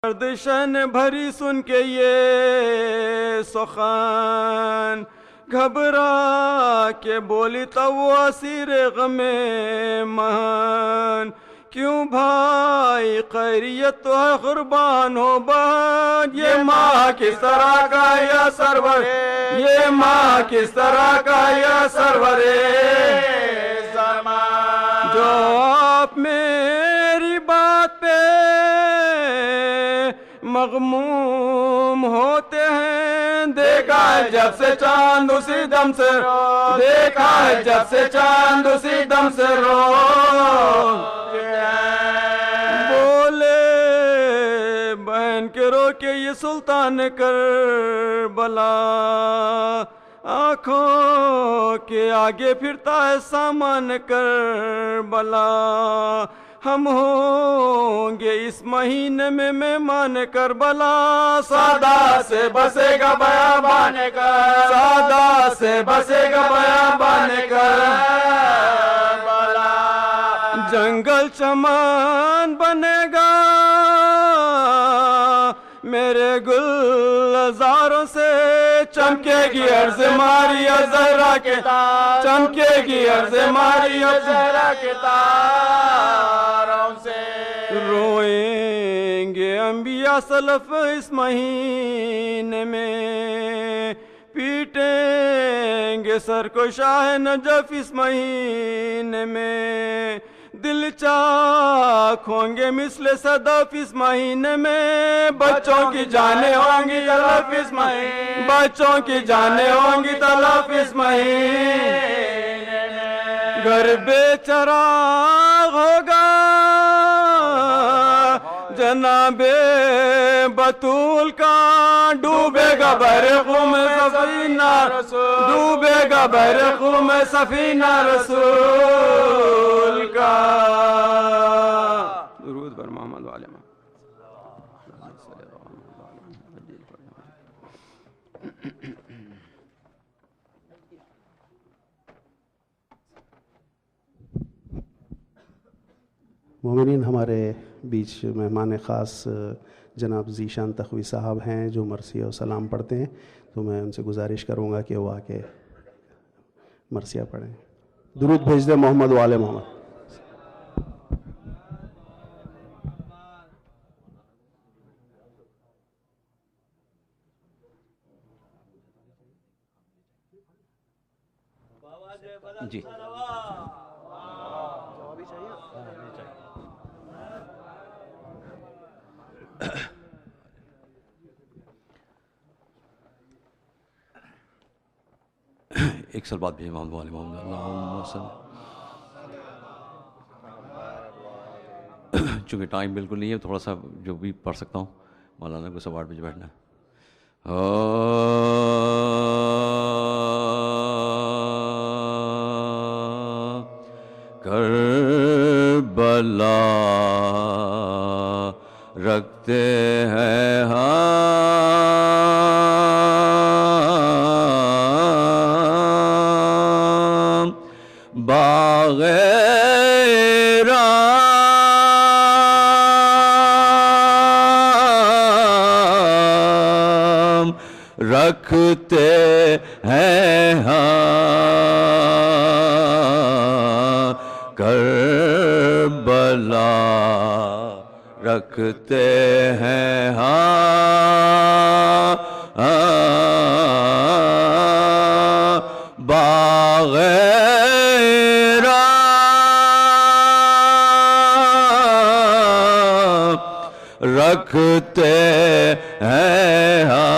گردشن بھری سن کے یہ سخن، گھبرا کے بولی تو وہ اسیر غم مہن، کیوں بھائی خیریت تو ہے قربان ہو بہن، یہ ماں کس طرح کا یا سرور، یہ ماں کس طرح کا یا سرور زمان، جو آپ میری بات پہ مغموم ہوتے ہیں، دیکھا ہے جب سے چاند اسی دم سے رو، دیکھا ہے جب سے چاند اسی دم سے رو، بولے بہن کے رو کے یہ سلطان کربلا، آنکھوں کے آگے پھرتا ہے سامان کربلا، ہم ہوں گے اس مہینے میں مہمان کربلا، سادہ سے بسے گا بیابان کربلا، سادہ سے بسے گا بیابان کربلا، جنگل چمن بنے گا میرے گلزاروں سے، چمکے گی عرض ماریا زہرا کے تار، چمکے گی عرض ماریا زہرا کے تاروں سے، روئیں گے انبیاء سلف اس مہینے میں، پیٹیں گے سر کو شاہ نجف اس مہینے میں، دل چاک ہوں گے مثل صدف اس مہینے میں، بچوں کی جانیں ہوں گی تلف اس مہینے، بچوں کی جانیں ہوں گی تلف اس مہینے میں، گھر بے چراغ ہوگا جناب بطول کا، ڈوبے گا برق میں سفینہ رسول، ڈوبے گا برق میں سفینہ رسول کا، درود بر محمد و آل محمد۔ مومنین، ہمارے بیچ مہمان خاص جناب ذیشان تخوی صاحب ہیں جو مرثیہ و سلام پڑھتے ہیں، تو میں ان سے گزارش کروں گا کہ وہ آ کے مرثیہ پڑھیں۔ درود بھیج دیں محمد و آل محمد۔ جی ایک سال بعد بھی محمد والے محمد اللہم صلی، چونکہ ٹائم بالکل نہیں ہے، تھوڑا سا جو بھی پڑھ سکتا ہوں، مولانا کو سب 8 بجے بیٹھنا ہے۔ کربلا رکھتے ہیں ہم باغ رام، رکھتے ہیں ہم کربلا، رکھتے ہیں ہاں باغ رام، رکھتے ہیں ہاں،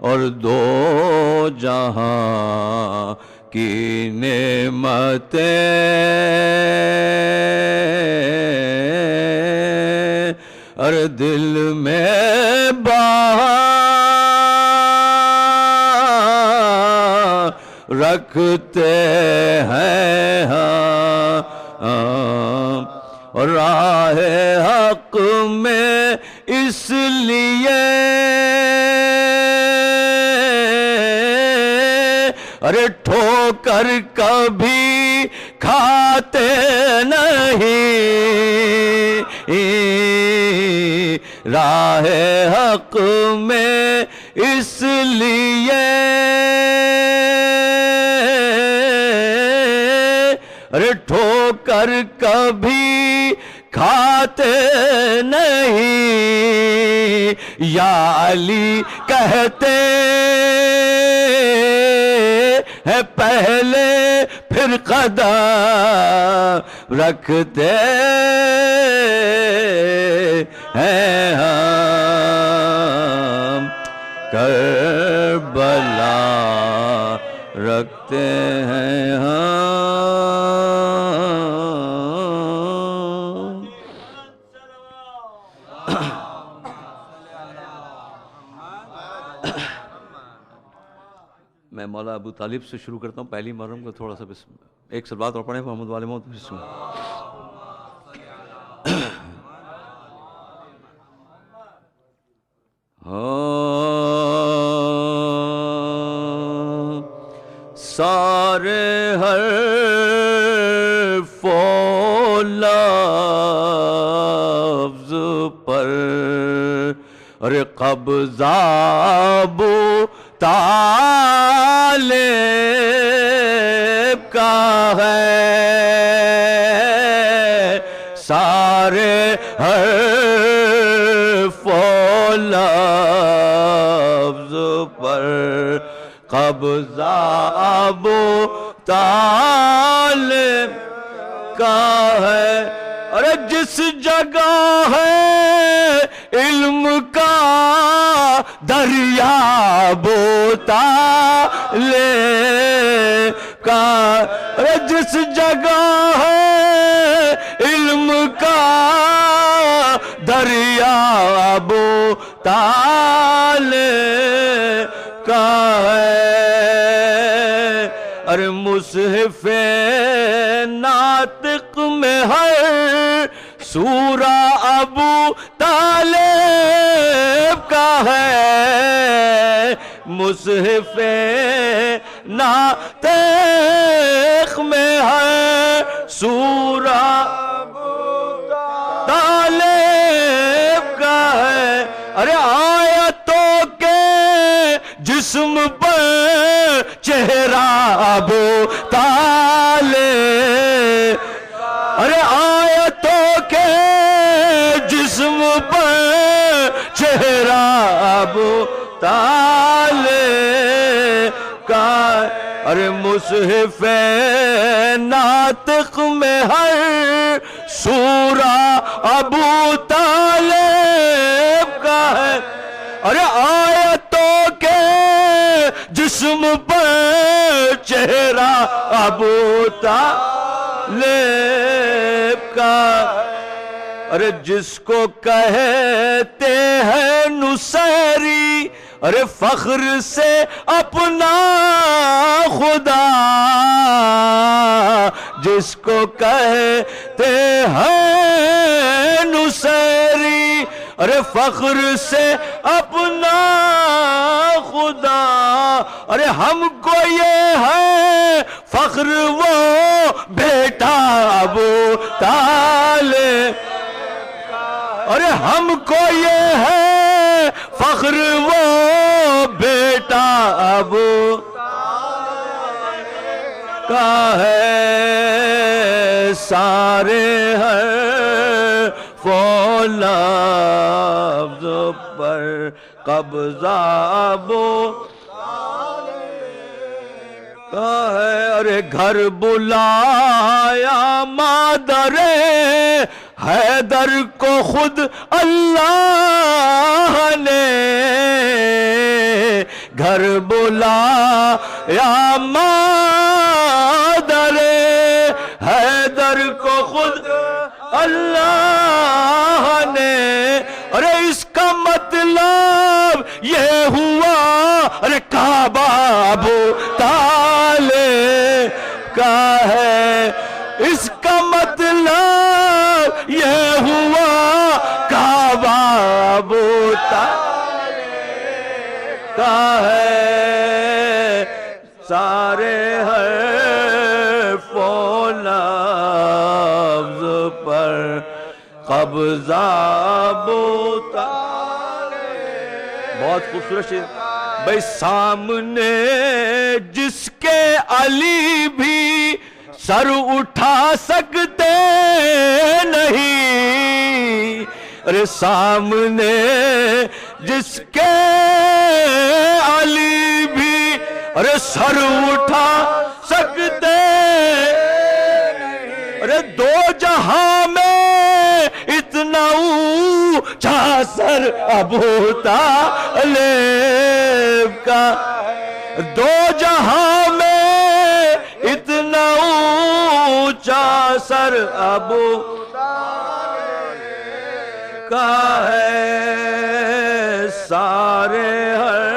اور دو جہاں کی نعمتیں اور دل میں بہار رکھتے ہیں ہاں، اور راہ حق میں اس لیے ارے ٹھوکر کبھی کھاتے نہیں راہ حق میں اس لیے ارے ٹھوکر کبھی کھاتے نہیں یا علی کہتے ہیں پہلے پھر قدم رکھتے ہیں ہم کربلا رکھتے ہیں ہم میں مولا ابو طالب سے شروع کرتا ہوں پہلی محرم کو تھوڑا سا بس ایک سلوات اور پڑھیں محمد والے موت بسم اللہ سارے حرف و لفظ پر ارے قبضہ ابو طالب کا ہے سارے حرف و لفظ پر قبضہ ابو طالب کا ہے ارے جس جگہ ہے علم کا دریا ابو طالب کا ارے جس جگہ ہے علم کا دریا ابو طالب کا ہے ارے مصحف ناطق میں ہر سورہ ابو طالب کا ہے مصحف ناطق میں ہر سورہ ابو طالب کا ہے ارے آیتوں کے جسم پر چہرہ ابو طالب ارے آیتوں کے جسم پر چہرہ ابو طالب کا ارے مصحف ناطق میں ہر سورہ ابو طالب کا ہے ارے آیتوں کے جسم پر چہرہ ابو طالب کا ارے جس کو کہتے ہیں نصیری ارے فخر سے اپنا خدا جس کو کہتے ہیں نصیری ارے فخر سے اپنا خدا ارے ہم کو یہ ہے فخر وہ بیٹا ابو طالب ارے ہم کو یہ ہے فخر وہ بیٹا ابو کا ہے سارے حرف و لفظ پر قبضہ ابو کا ہے ارے گھر بلایا مادر حیدر کو خود اللہ نے گھر بلایا مادر حیدر کو خود اللہ نے ارے اس کا مطلب یہ ہوا ارے کعبہ ابو طالب کا ہے اس کا مطلب یہ ہوا کعبہ ابو طالب کا ہے سارے حرف و لفظ پر قبضہ قبضہ بہت خوبصورت شعر. بھئی سامنے جس کے علی بھی سر اٹھا سکتے نہیں, ارے سامنے جس کے علی بھی ارے سر اٹھا سکتے, ارے دو جہاں میں اتنا اونچا سر ابو طالب کا, دو جہاں میں اتنا اونچا سر ابو کا ہے, سارے ہر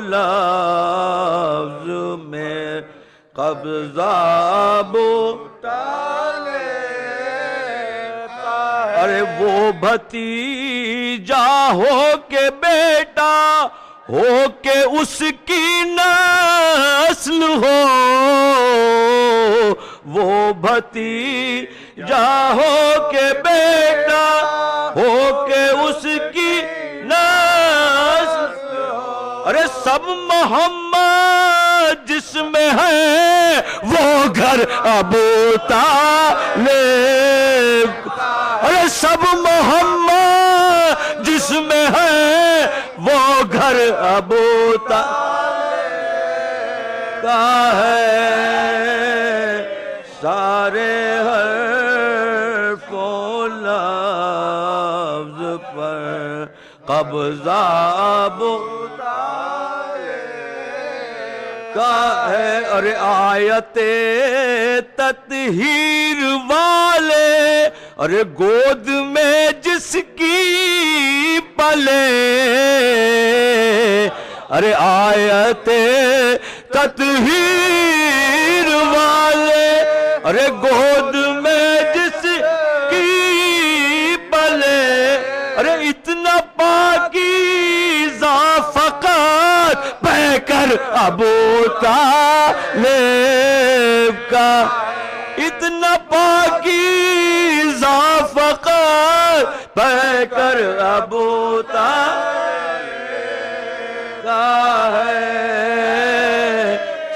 لفظ میں قبضہ ابو طالب کا ہے. ارے وہ بھتیجا ہو کے بیٹا ہو کے اس کی نسل ہو, وہ بھتیجا ہو کے بیٹا ہو کے اس کی نسل, ارے سب محمد جس میں ہے وہ گھر ابو طالب, ارے سب محمد جس میں ہے وہ گھر ابو طالب کا ہے, سارے حرف و لفظ پر قبضہ ابو کا ہے. ارے آیت تطہیر والے ارے گود میں جس کی پلے, ارے آیت تطہیر والے ارے گود میں جس کی پلے, ارے اتنا پاکیزہ فقط پہ کر ابو طالب کا, اتنا پاکیزہ فقط پہ کر ابو طالب کا ہے,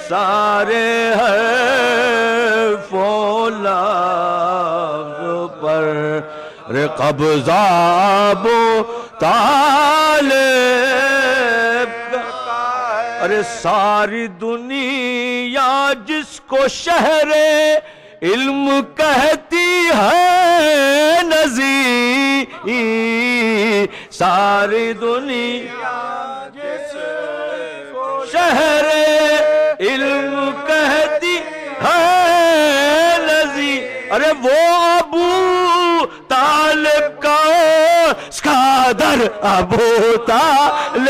سارے حرف و لفظ پر قبضہ ابو طالب کا. ارے ساری دنیا جس کو شہر علم کہتی ہے نذیر, ساری دنیا جس کو شہر علم کہتی ہے نذیر, ارے وہ ابو طالب کا اسکادر ابو طالب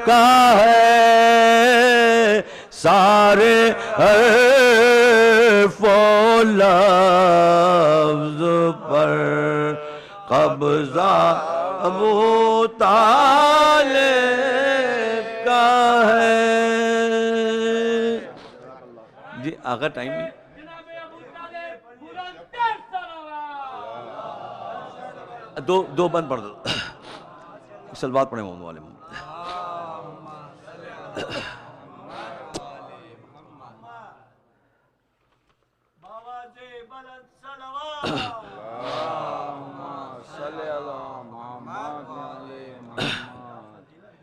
کا ہے, سارے حرف و لفظ پر قبضہ ابو طالب کا ہے. جی آگا ٹائم نہیں, دو بند پڑھ دو, سلوات پڑھیں محمد والے محمد.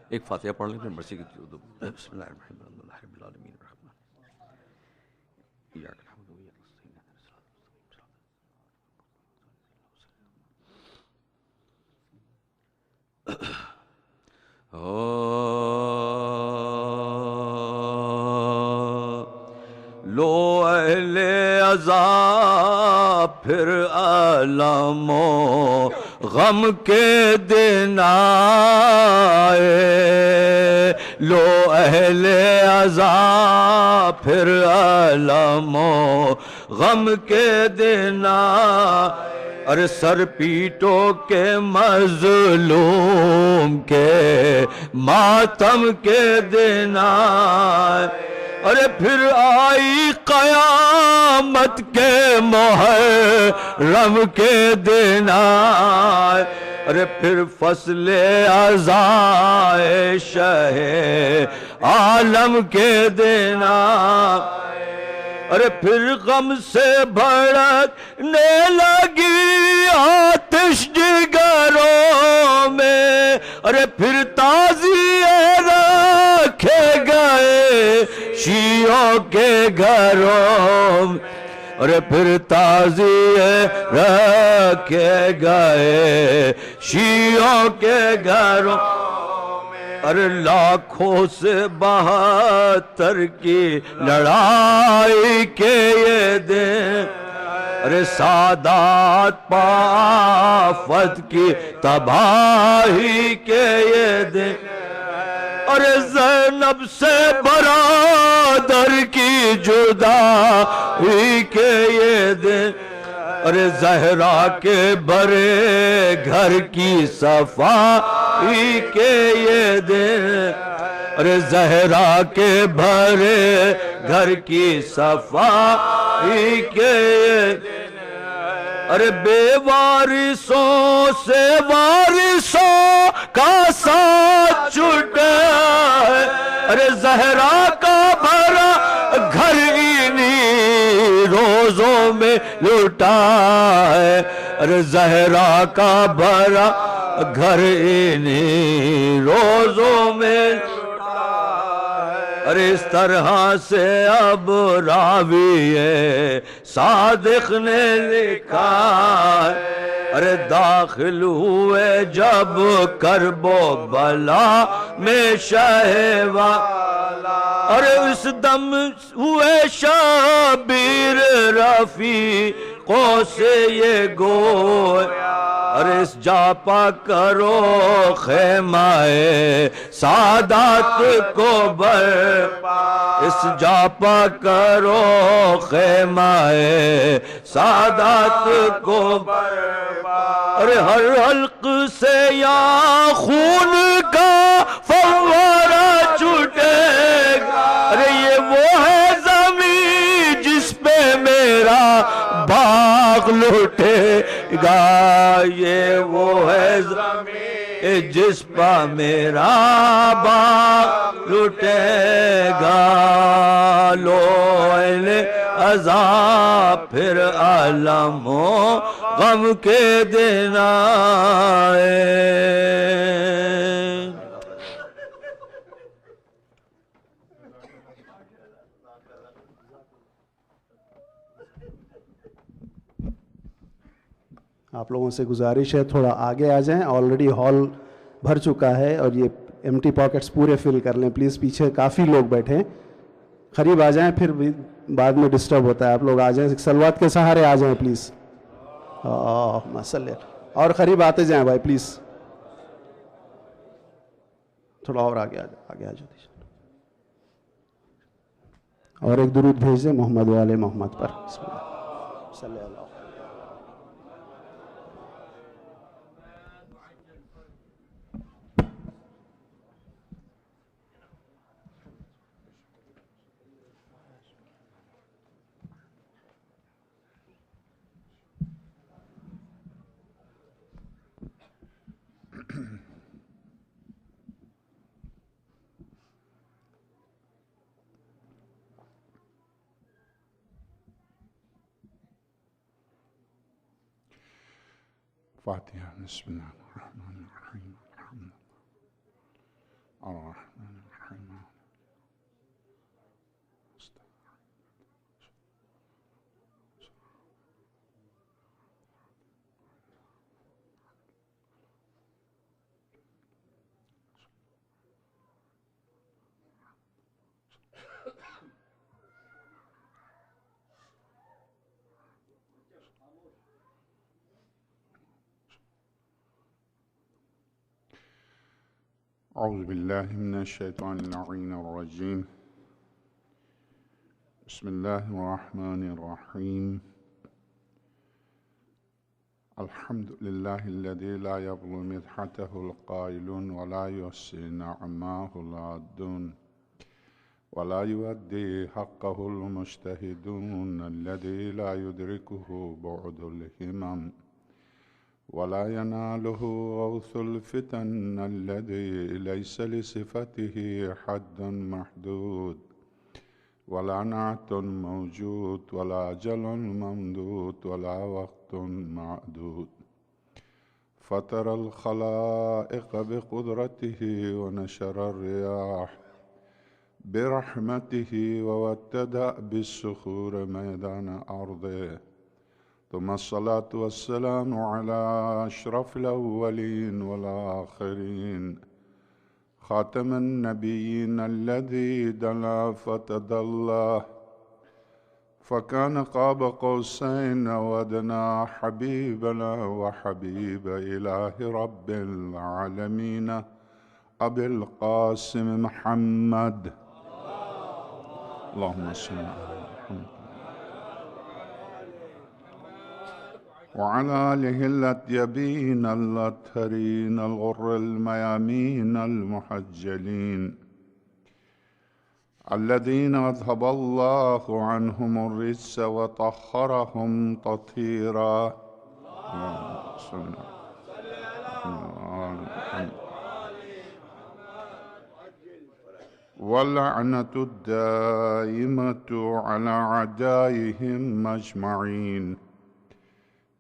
ایک فاتحہ پڑھ لیں پھر مرسی کی بسم اللہ الرحمن الرحیم الحمد للہ رب العالمین الرحمن ایاک نعبد و ایاک نستعین لو اہل عذاب پھر عالم و غم کے دن آئے, لو اہل عذاب پھر عالم و غم کے دن آئے, ارے سر پیٹو کے مظلوم کے ماتم کے دن آئے, ارے پھر آئی قیامت کے محرم کے دن آئے، ارے پھر فصل عزائے شہ عالم کے دن آئے، ارے پھر غم سے بھڑکنے لگی آتش جگروں میں، ارے پھر تعزیے رکھے گئے شیعوں کے گھروں میں، ارے پھر تعزیے رکھے گئے شیعوں کے گھروں، ارے لاکھوں سے 72 کی لڑائی کے یہ دن، ارے سادات پافت کی تباہی کے یہ دن، ارے زینب سے برادر کی جدائی کے یہ دن، ارے زہرا کے برے گھر کی صفائی کے یہ دن، ارے زہرا کے بھرے گھر کی صفائی کے یہ دن، ارے بے وارثوں سے وارثوں کا ساتھ چھٹا ہے، ارے زہرا کا بھرا گھر انہی روزوں میں لٹا ہے، ارے زہرا کا بھرا گھر انہی روزوں میں لٹا ہے، ارے اس طرح سے اب راوی صادق نے لکھا ہے، ارے داخل ہوئے جب کرب و بلا میں شہوا، ارے اس دم ہوئے شبیر رفیقوں سے یہ گویا، ارے اس جاپا کرو خیمہ سادات کو برپا، اس جاپا کرو خیمہ سادات کو برپا، ارے ہر حلق سے یا خون کا فوارہ چھوٹے گا، ارے یہ وہ ہے زمین جس پہ میرا باغ لٹے گا، یہ وہ ہے زمین جس پہ میرا باغ لٹے گا، لوئل عذاب پھر عالم و غم کے دن آئے۔ آپ لوگوں سے گزارش ہے تھوڑا آگے آ جائیں، آلریڈی ہال بھر چکا ہے اور یہ ایمٹی پاکٹس پورے فل کر لیں پلیز، پیچھے کافی لوگ بیٹھے ہیں، قریب آ جائیں پھر بھی بعد میں ڈسٹرب ہوتا ہے، آپ لوگ آ جائیں، سلوات کے سہارے آ جائیں پلیز، مسئلہ اور قریب آتے جائیں بھائی پلیز، تھوڑا اور آگے آ جائیں اور ایک درود بھیج دیں محمد والے محمد پر، بسم اللہ صلی اللہ علیہ وسلم۔ فاتحة بسم الله الرحمن الرحيم الحمد لله الرحمن الرحيم أعوذ بالله من الشيطان اللعين الرجيم بسم الله الرحمن الرحيم الحمد لله الذي لا يبلغ مدحته القائلون ولا يحصي نعماه العادون ولا يؤدي حقه المجتهدون الذي لا يدركه بعد الهمم ولا يناله غوث الفتن الذي ليس لصفته حد محدود ولا نعت موجود ولا أجل ممدود ولا وقت معدود فطر الخلائق بقدرته ونشر الرياح برحمته ووتد بالصخور ميدان أرضه ثم الصلاة والسلام على أشرف الأولين والآخرين خاتم النبيين الذي دنا فتدلى فكان قاب قوسين وأدنى حبيبنا وحبيب إله رب العالمين أبي القاسم محمد اللهم صل على محمد وعلى آله الأطيبين الأطهرين الغر الميامين المحجلين الذين أذهب الله عنهم الرجس وطهرهم تطهيرا اللهم صل على محمد واللعنة الدائمة على أعدائهم أجمعين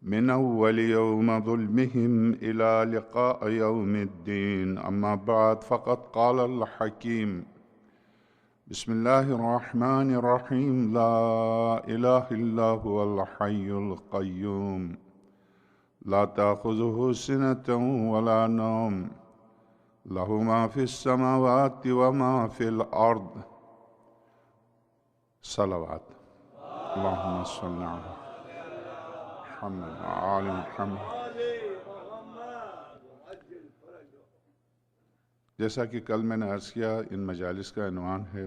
من أول يوم ظلمهم إلى لقاء يوم الدين أما بعد فقد قال الحكيم بسم الله الرحمن الرحيم لا إله إلا هو الحي القيوم لا تأخذه سنة ولا نوم له ما في السماوات وما في الأرض صلوات اللهم صل على محمد وعلى محمد جیسا کہ کل میں نے عرض کیا ان مجالس کا عنوان ہے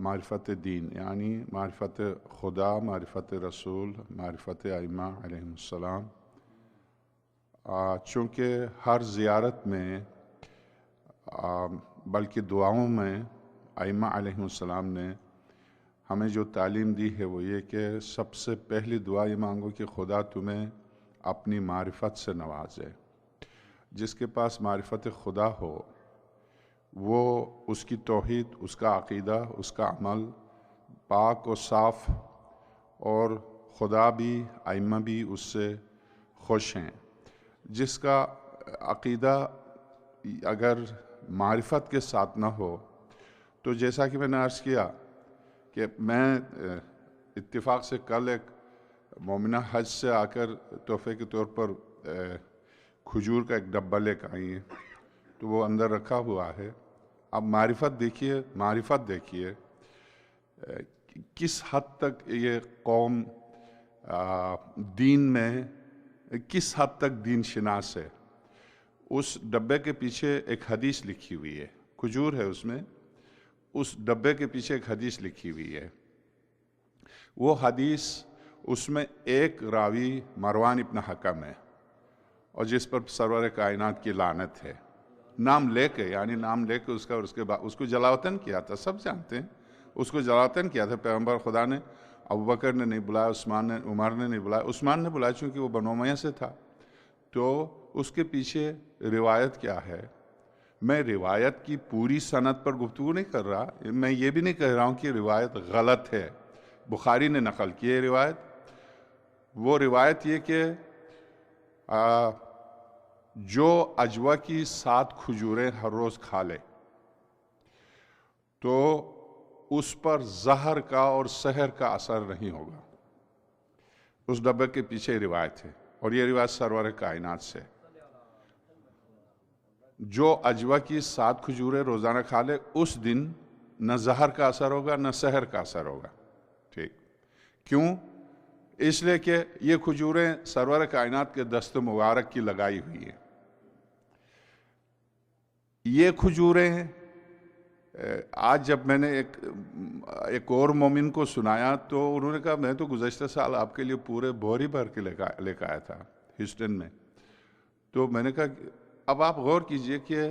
معرفت دین، یعنی معرفت خدا، معرفت رسول، معرفت ائمہ علیہ السلام۔ چونکہ ہر زیارت میں بلکہ دعاؤں میں ائمہ علیہ السلام نے ہمیں جو تعلیم دی ہے وہ یہ کہ سب سے پہلی دعا یہ مانگو کہ خدا تمہیں اپنی معرفت سے نوازے۔ جس کے پاس معرفت خدا ہو وہ اس کی توحید، اس کا عقیدہ، اس کا عمل پاک و صاف، اور خدا بھی ائمہ بھی اس سے خوش ہیں۔ جس کا عقیدہ اگر معرفت کے ساتھ نہ ہو تو جیسا کہ میں نے عرض کیا کہ میں اتفاق سے کل ایک مومنہ حج سے آ کر تحفے کے طور پر کھجور کا ایک ڈبہ لے کر آئی ہیں، تو وہ اندر رکھا ہوا ہے۔ اب معرفت دیکھیے کس حد تک یہ قوم دین میں کس حد تک دین شناس ہے۔ اس ڈبے کے پیچھے ایک حدیث لکھی ہوئی ہے، کھجور ہے اس میں، اس ڈبے کے پیچھے ایک حدیث لکھی ہوئی ہے۔ وہ حدیث، اس میں ایک راوی مروان ابن حکم ہے، اور جس پر سرور کائنات کی لعنت ہے، نام لے کے اس کو جلاوطن کیا تھا، سب جانتے ہیں اس کو جلاوطن کیا تھا پیغمبر خدا نے۔ ابوبکر نے نہیں بلایا، عمر نے نہیں بلایا، عثمان نے بلایا چونکہ وہ بنو امیہ سے تھا۔ تو اس کے پیچھے روایت کیا ہے؟ میں روایت کی پوری سند پر گفتگو نہیں کر رہا، میں یہ بھی نہیں کہہ رہا ہوں کہ روایت غلط ہے۔ بخاری نے نقل کی ہے روایت، وہ روایت یہ کہ جو اجوا کی 7 کھجوریں ہر روز کھا لے تو اس پر زہر کا اور سحر کا اثر نہیں ہوگا۔ اس ڈبے کے پیچھے روایت ہے، اور یہ روایت سرور کائنات سے۔ جو اجوا کی 7 کھجوریں روزانہ کھا لے اس دن نہ زہر کا اثر ہوگا نہ سحر کا اثر ہوگا۔ ٹھیک، کیوں؟ اس لیے کہ یہ کھجوریں سرور کائنات کے دست مبارک کی لگائی ہوئی ہیں۔ یہ کھجوریں آج جب میں نے ایک اور مومن کو سنایا تو انہوں نے کہا میں تو گزشتہ سال آپ کے لیے پورے بوری بھر کے لے کے آیا تھا ہیوسٹن میں۔ تو میں نے کہا اب آپ غور کیجئے کہ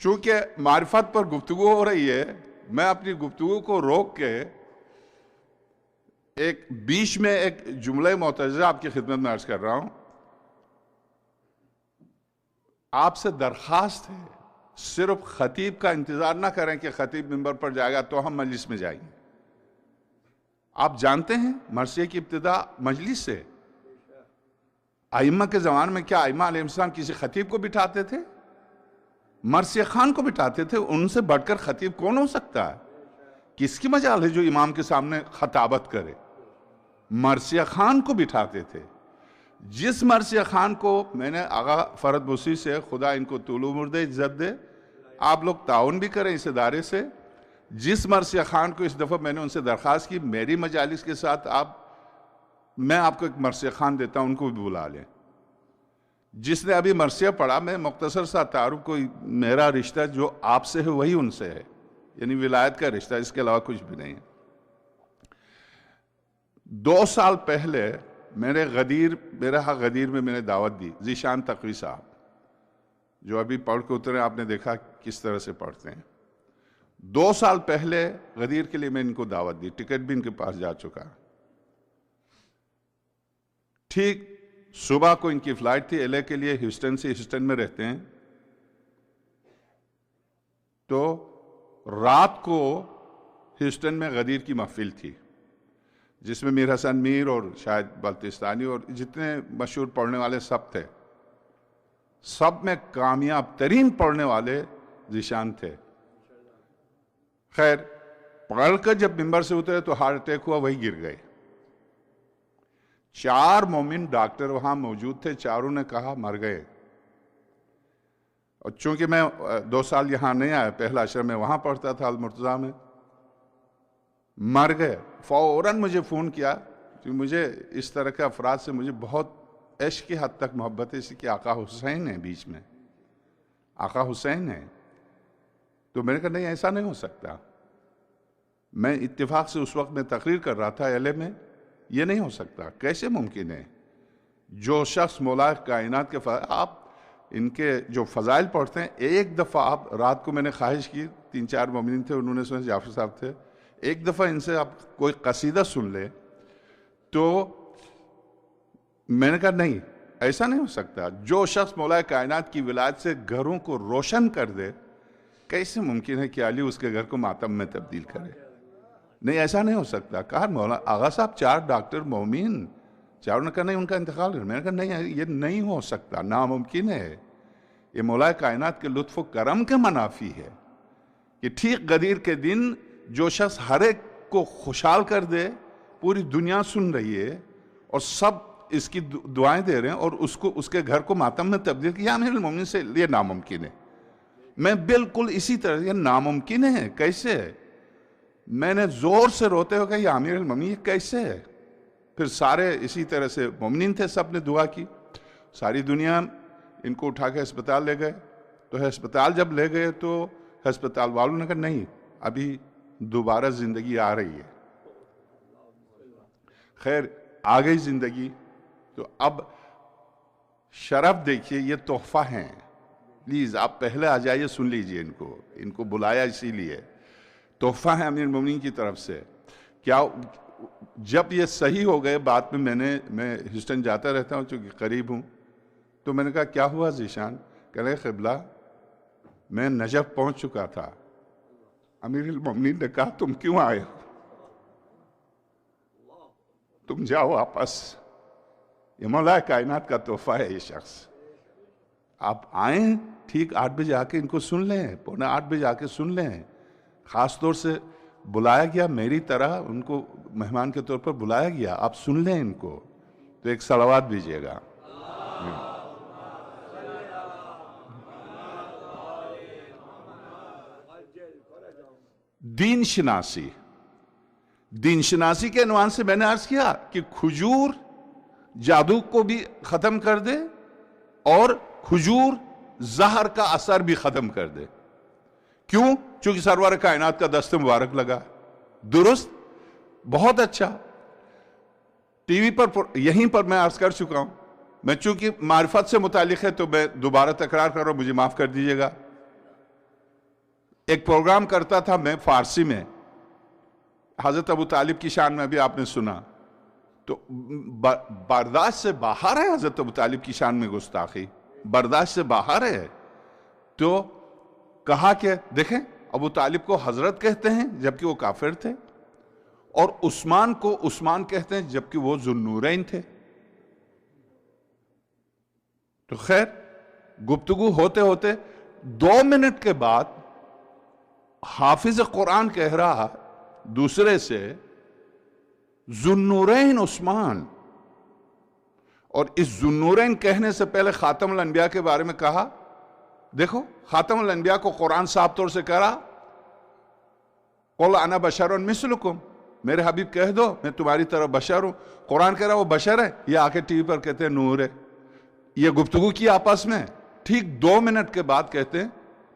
چونکہ معرفت پر گفتگو ہو رہی ہے، میں اپنی گفتگو کو روک کے ایک بیچ میں ایک جملہ معترضہ آپ کی خدمت میں عرض کر رہا ہوں. آپ سے درخواست ہے، صرف خطیب کا انتظار نہ کریں کہ خطیب منبر پر جائے گا تو ہم مجلس میں جائیں گے. آپ جانتے ہیں مرثیے کی ابتدا مجلس سے. ائمہ کے زمانے میں کیا ائمہ علیہ السلام کسی خطیب کو بٹھاتے تھے؟ مرثیہ خان کو بٹھاتے تھے. ان سے بڑھ کر خطیب کون ہو سکتا ہے؟ کس کی مجال ہے جو امام کے سامنے خطابت کرے؟ مرثیہ خان کو بٹھاتے تھے. جس مرثیہ خان کو میں نے آغا فرد بصری سے، خدا ان کو طول عمر دے، عزت دے، آپ لوگ تعاون بھی کریں اس ادارے سے، جس مرثیہ خان کو اس دفعہ میں نے ان سے درخواست کی میری مجالس کے ساتھ میں آپ کو ایک مرثیہ خان دیتا ہوں، ان کو بھی بلا لیں. جس نے ابھی مرثیہ پڑھا، میں مختصر سا تعارف، کوئی میرا رشتہ جو آپ سے ہے وہی ان سے ہے، یعنی ولایت کا رشتہ، اس کے علاوہ کچھ بھی نہیں ہے. 2 سال پہلے میرے غدیر میں میں نے دعوت دی. ذیشان تقوی صاحب جو ابھی پڑھ کے اترے، آپ نے دیکھا کس طرح سے پڑھتے ہیں. 2 سال پہلے غدیر کے لیے میں ان کو دعوت دی، ٹکٹ بھی ان کے پاس جا چکا. ٹھیک صبح کو ان کی فلائٹ تھی ایل اے کے لیے، ہیوسٹن میں رہتے ہیں. تو رات کو ہیوسٹن میں غدیر کی محفل تھی، جس میں میر حسن میر اور شاید بلتستانی اور جتنے مشہور پڑھنے والے سب تھے. سب میں کامیاب ترین پڑھنے والے ذیشان تھے. خیر، پڑھ کر جب ممبر سے اترے تو ہارٹ اٹیک ہوا، وہی گر گئے. 4 مومن ڈاکٹر وہاں موجود تھے، چاروں نے کہا مر گئے. اور چونکہ میں 2 سال یہاں نہیں آیا، پہلا عشرہ میں وہاں پڑھتا تھا المرتضیٰ میں، مر گئے. فوراً مجھے فون کیا کہ مجھے اس طرح کے افراد سے مجھے بہت عشق کی حد تک محبت ہے، اس کہ آقا حسین ہے بیچ میں، آقا حسین ہے. تو میں نے کہا نہیں، ایسا نہیں ہو سکتا. میں اتفاق سے اس وقت میں تقریر کر رہا تھا ایل اے میں. یہ نہیں ہو سکتا، کیسے ممکن ہے؟ جو شخص مولا کائنات کے آپ ان کے جو فضائل پڑھتے ہیں، ایک دفعہ آپ رات کو میں نے خواہش کی، 3-4 مومنین تھے، انہوں نے سنا، جعفر صاحب تھے، ایک دفعہ ان سے آپ کوئی قصیدہ سن لے. تو میں نے کہا نہیں، ایسا نہیں ہو سکتا. جو شخص مولا کائنات کی ولایت سے گھروں کو روشن کر دے، کیسے ممکن ہے کہ علی اس کے گھر کو ماتم میں تبدیل کرے؟ نہیں، ایسا نہیں ہو سکتا. کہا مولا آغا صاحب 4 ڈاکٹر مومین، چاروں نے کہا نہیں، ان کا انتقال ہے. میں نے کہا نہیں، یہ نہیں ہو سکتا، ناممکن ہے. یہ مولا کائنات کے لطف و کرم کے منافی ہے کہ ٹھیک غدیر کے دن جو شخص ہر ایک کو خوشحال کر دے، پوری دنیا سن رہی ہے اور سب اس کی دعائیں دے رہے ہیں، اور اس کے گھر کو ماتم میں تبدیل کیا، امیر المومنین سے یہ ناممکن ہے. میں بالکل اسی طرح، یہ ناممکن ہے، کیسے ہے؟ میں نے زور سے روتے ہوئے کہا یہ امیر المومنین یہ کیسے ہے؟ پھر سارے اسی طرح سے مومنین تھے، سب نے دعا کی. ساری دنیا ان کو اٹھا کے ہسپتال لے گئے. تو ہسپتال جب لے گئے تو ہسپتال والوں نے کہا نہیں، ابھی دوبارہ زندگی آ رہی ہے. خیر، آ گئی زندگی. تو اب شرف دیکھیے، یہ تحفہ ہیں. پلیز آپ پہلے آ جائیے، سن لیجئے. ان کو بلایا اسی لیے، تحفہ ہے امیر المومنین کی طرف سے. کیا جب یہ صحیح ہو گئے، بعد میں میں ہیوسٹن جاتا رہتا ہوں چونکہ قریب ہوں. تو میں نے کہا کیا ہوا ذیشان؟ کہہ رہے قبلہ میں نجف پہنچ چکا تھا. امیر المومنین نے کہا تم کیوں آئے ہو؟ تم جاؤ واپس. یہ مولا کائنات کا تحفہ ہے یہ شخص. آپ آئیں، ٹھیک 8 بجے آ کے ان کو سن لیں، 7:45 بجے آ کے سن لیں. خاص طور سے بلایا گیا، میری طرح ان کو مہمان کے طور پر بلایا گیا. آپ سن لیں ان کو، تو ایک صلوات بھیجیے گا. دین شناسی کے عنوان سے میں نے عرض کیا کہ کھجور جادو کو بھی ختم کر دے اور کھجور زہر کا اثر بھی ختم کر دے. کیوں؟ چونکہ سرور کائنات کا دست مبارک لگا. درست، بہت اچھا. ٹی وی پر یہیں پر میں عرض کر چکا ہوں. میں چونکہ معرفت سے متعلق ہے تو میں دوبارہ تکرار کر رہا ہوں، مجھے معاف کر دیجئے گا. ایک پروگرام کرتا تھا میں فارسی میں، حضرت ابو طالب کی شان میں بھی آپ نے سنا، تو برداشت سے باہر ہے حضرت ابو طالب کی شان میں گستاخی، برداشت سے باہر ہے. تو کہا کہ دیکھیں ابو طالب کو حضرت کہتے ہیں جبکہ وہ کافر تھے، اور عثمان کو عثمان کہتے ہیں جبکہ وہ ذوالنورین تھے. تو خیر گفتگو ہوتے ہوتے 2 منٹ کے بعد حافظ قرآن کہہ رہا دوسرے سے ذوالنورین عثمان، اور اس ذوالنورین کہنے سے پہلے خاتم الانبیاء کے بارے میں کہا. دیکھو خاتم الانبیاء کو قرآن صاف طور سے کہہ رہا قل انا بشر مثلکم، میرے حبیب کہہ دو میں تمہاری طرح بشر ہوں. قرآن کہہ رہا وہ بشر ہے، یہ آ کے ٹی وی پر کہتے ہیں نور ہے. یہ گفتگو کی آپس میں، ٹھیک 2 منٹ کے بعد کہتے ہیں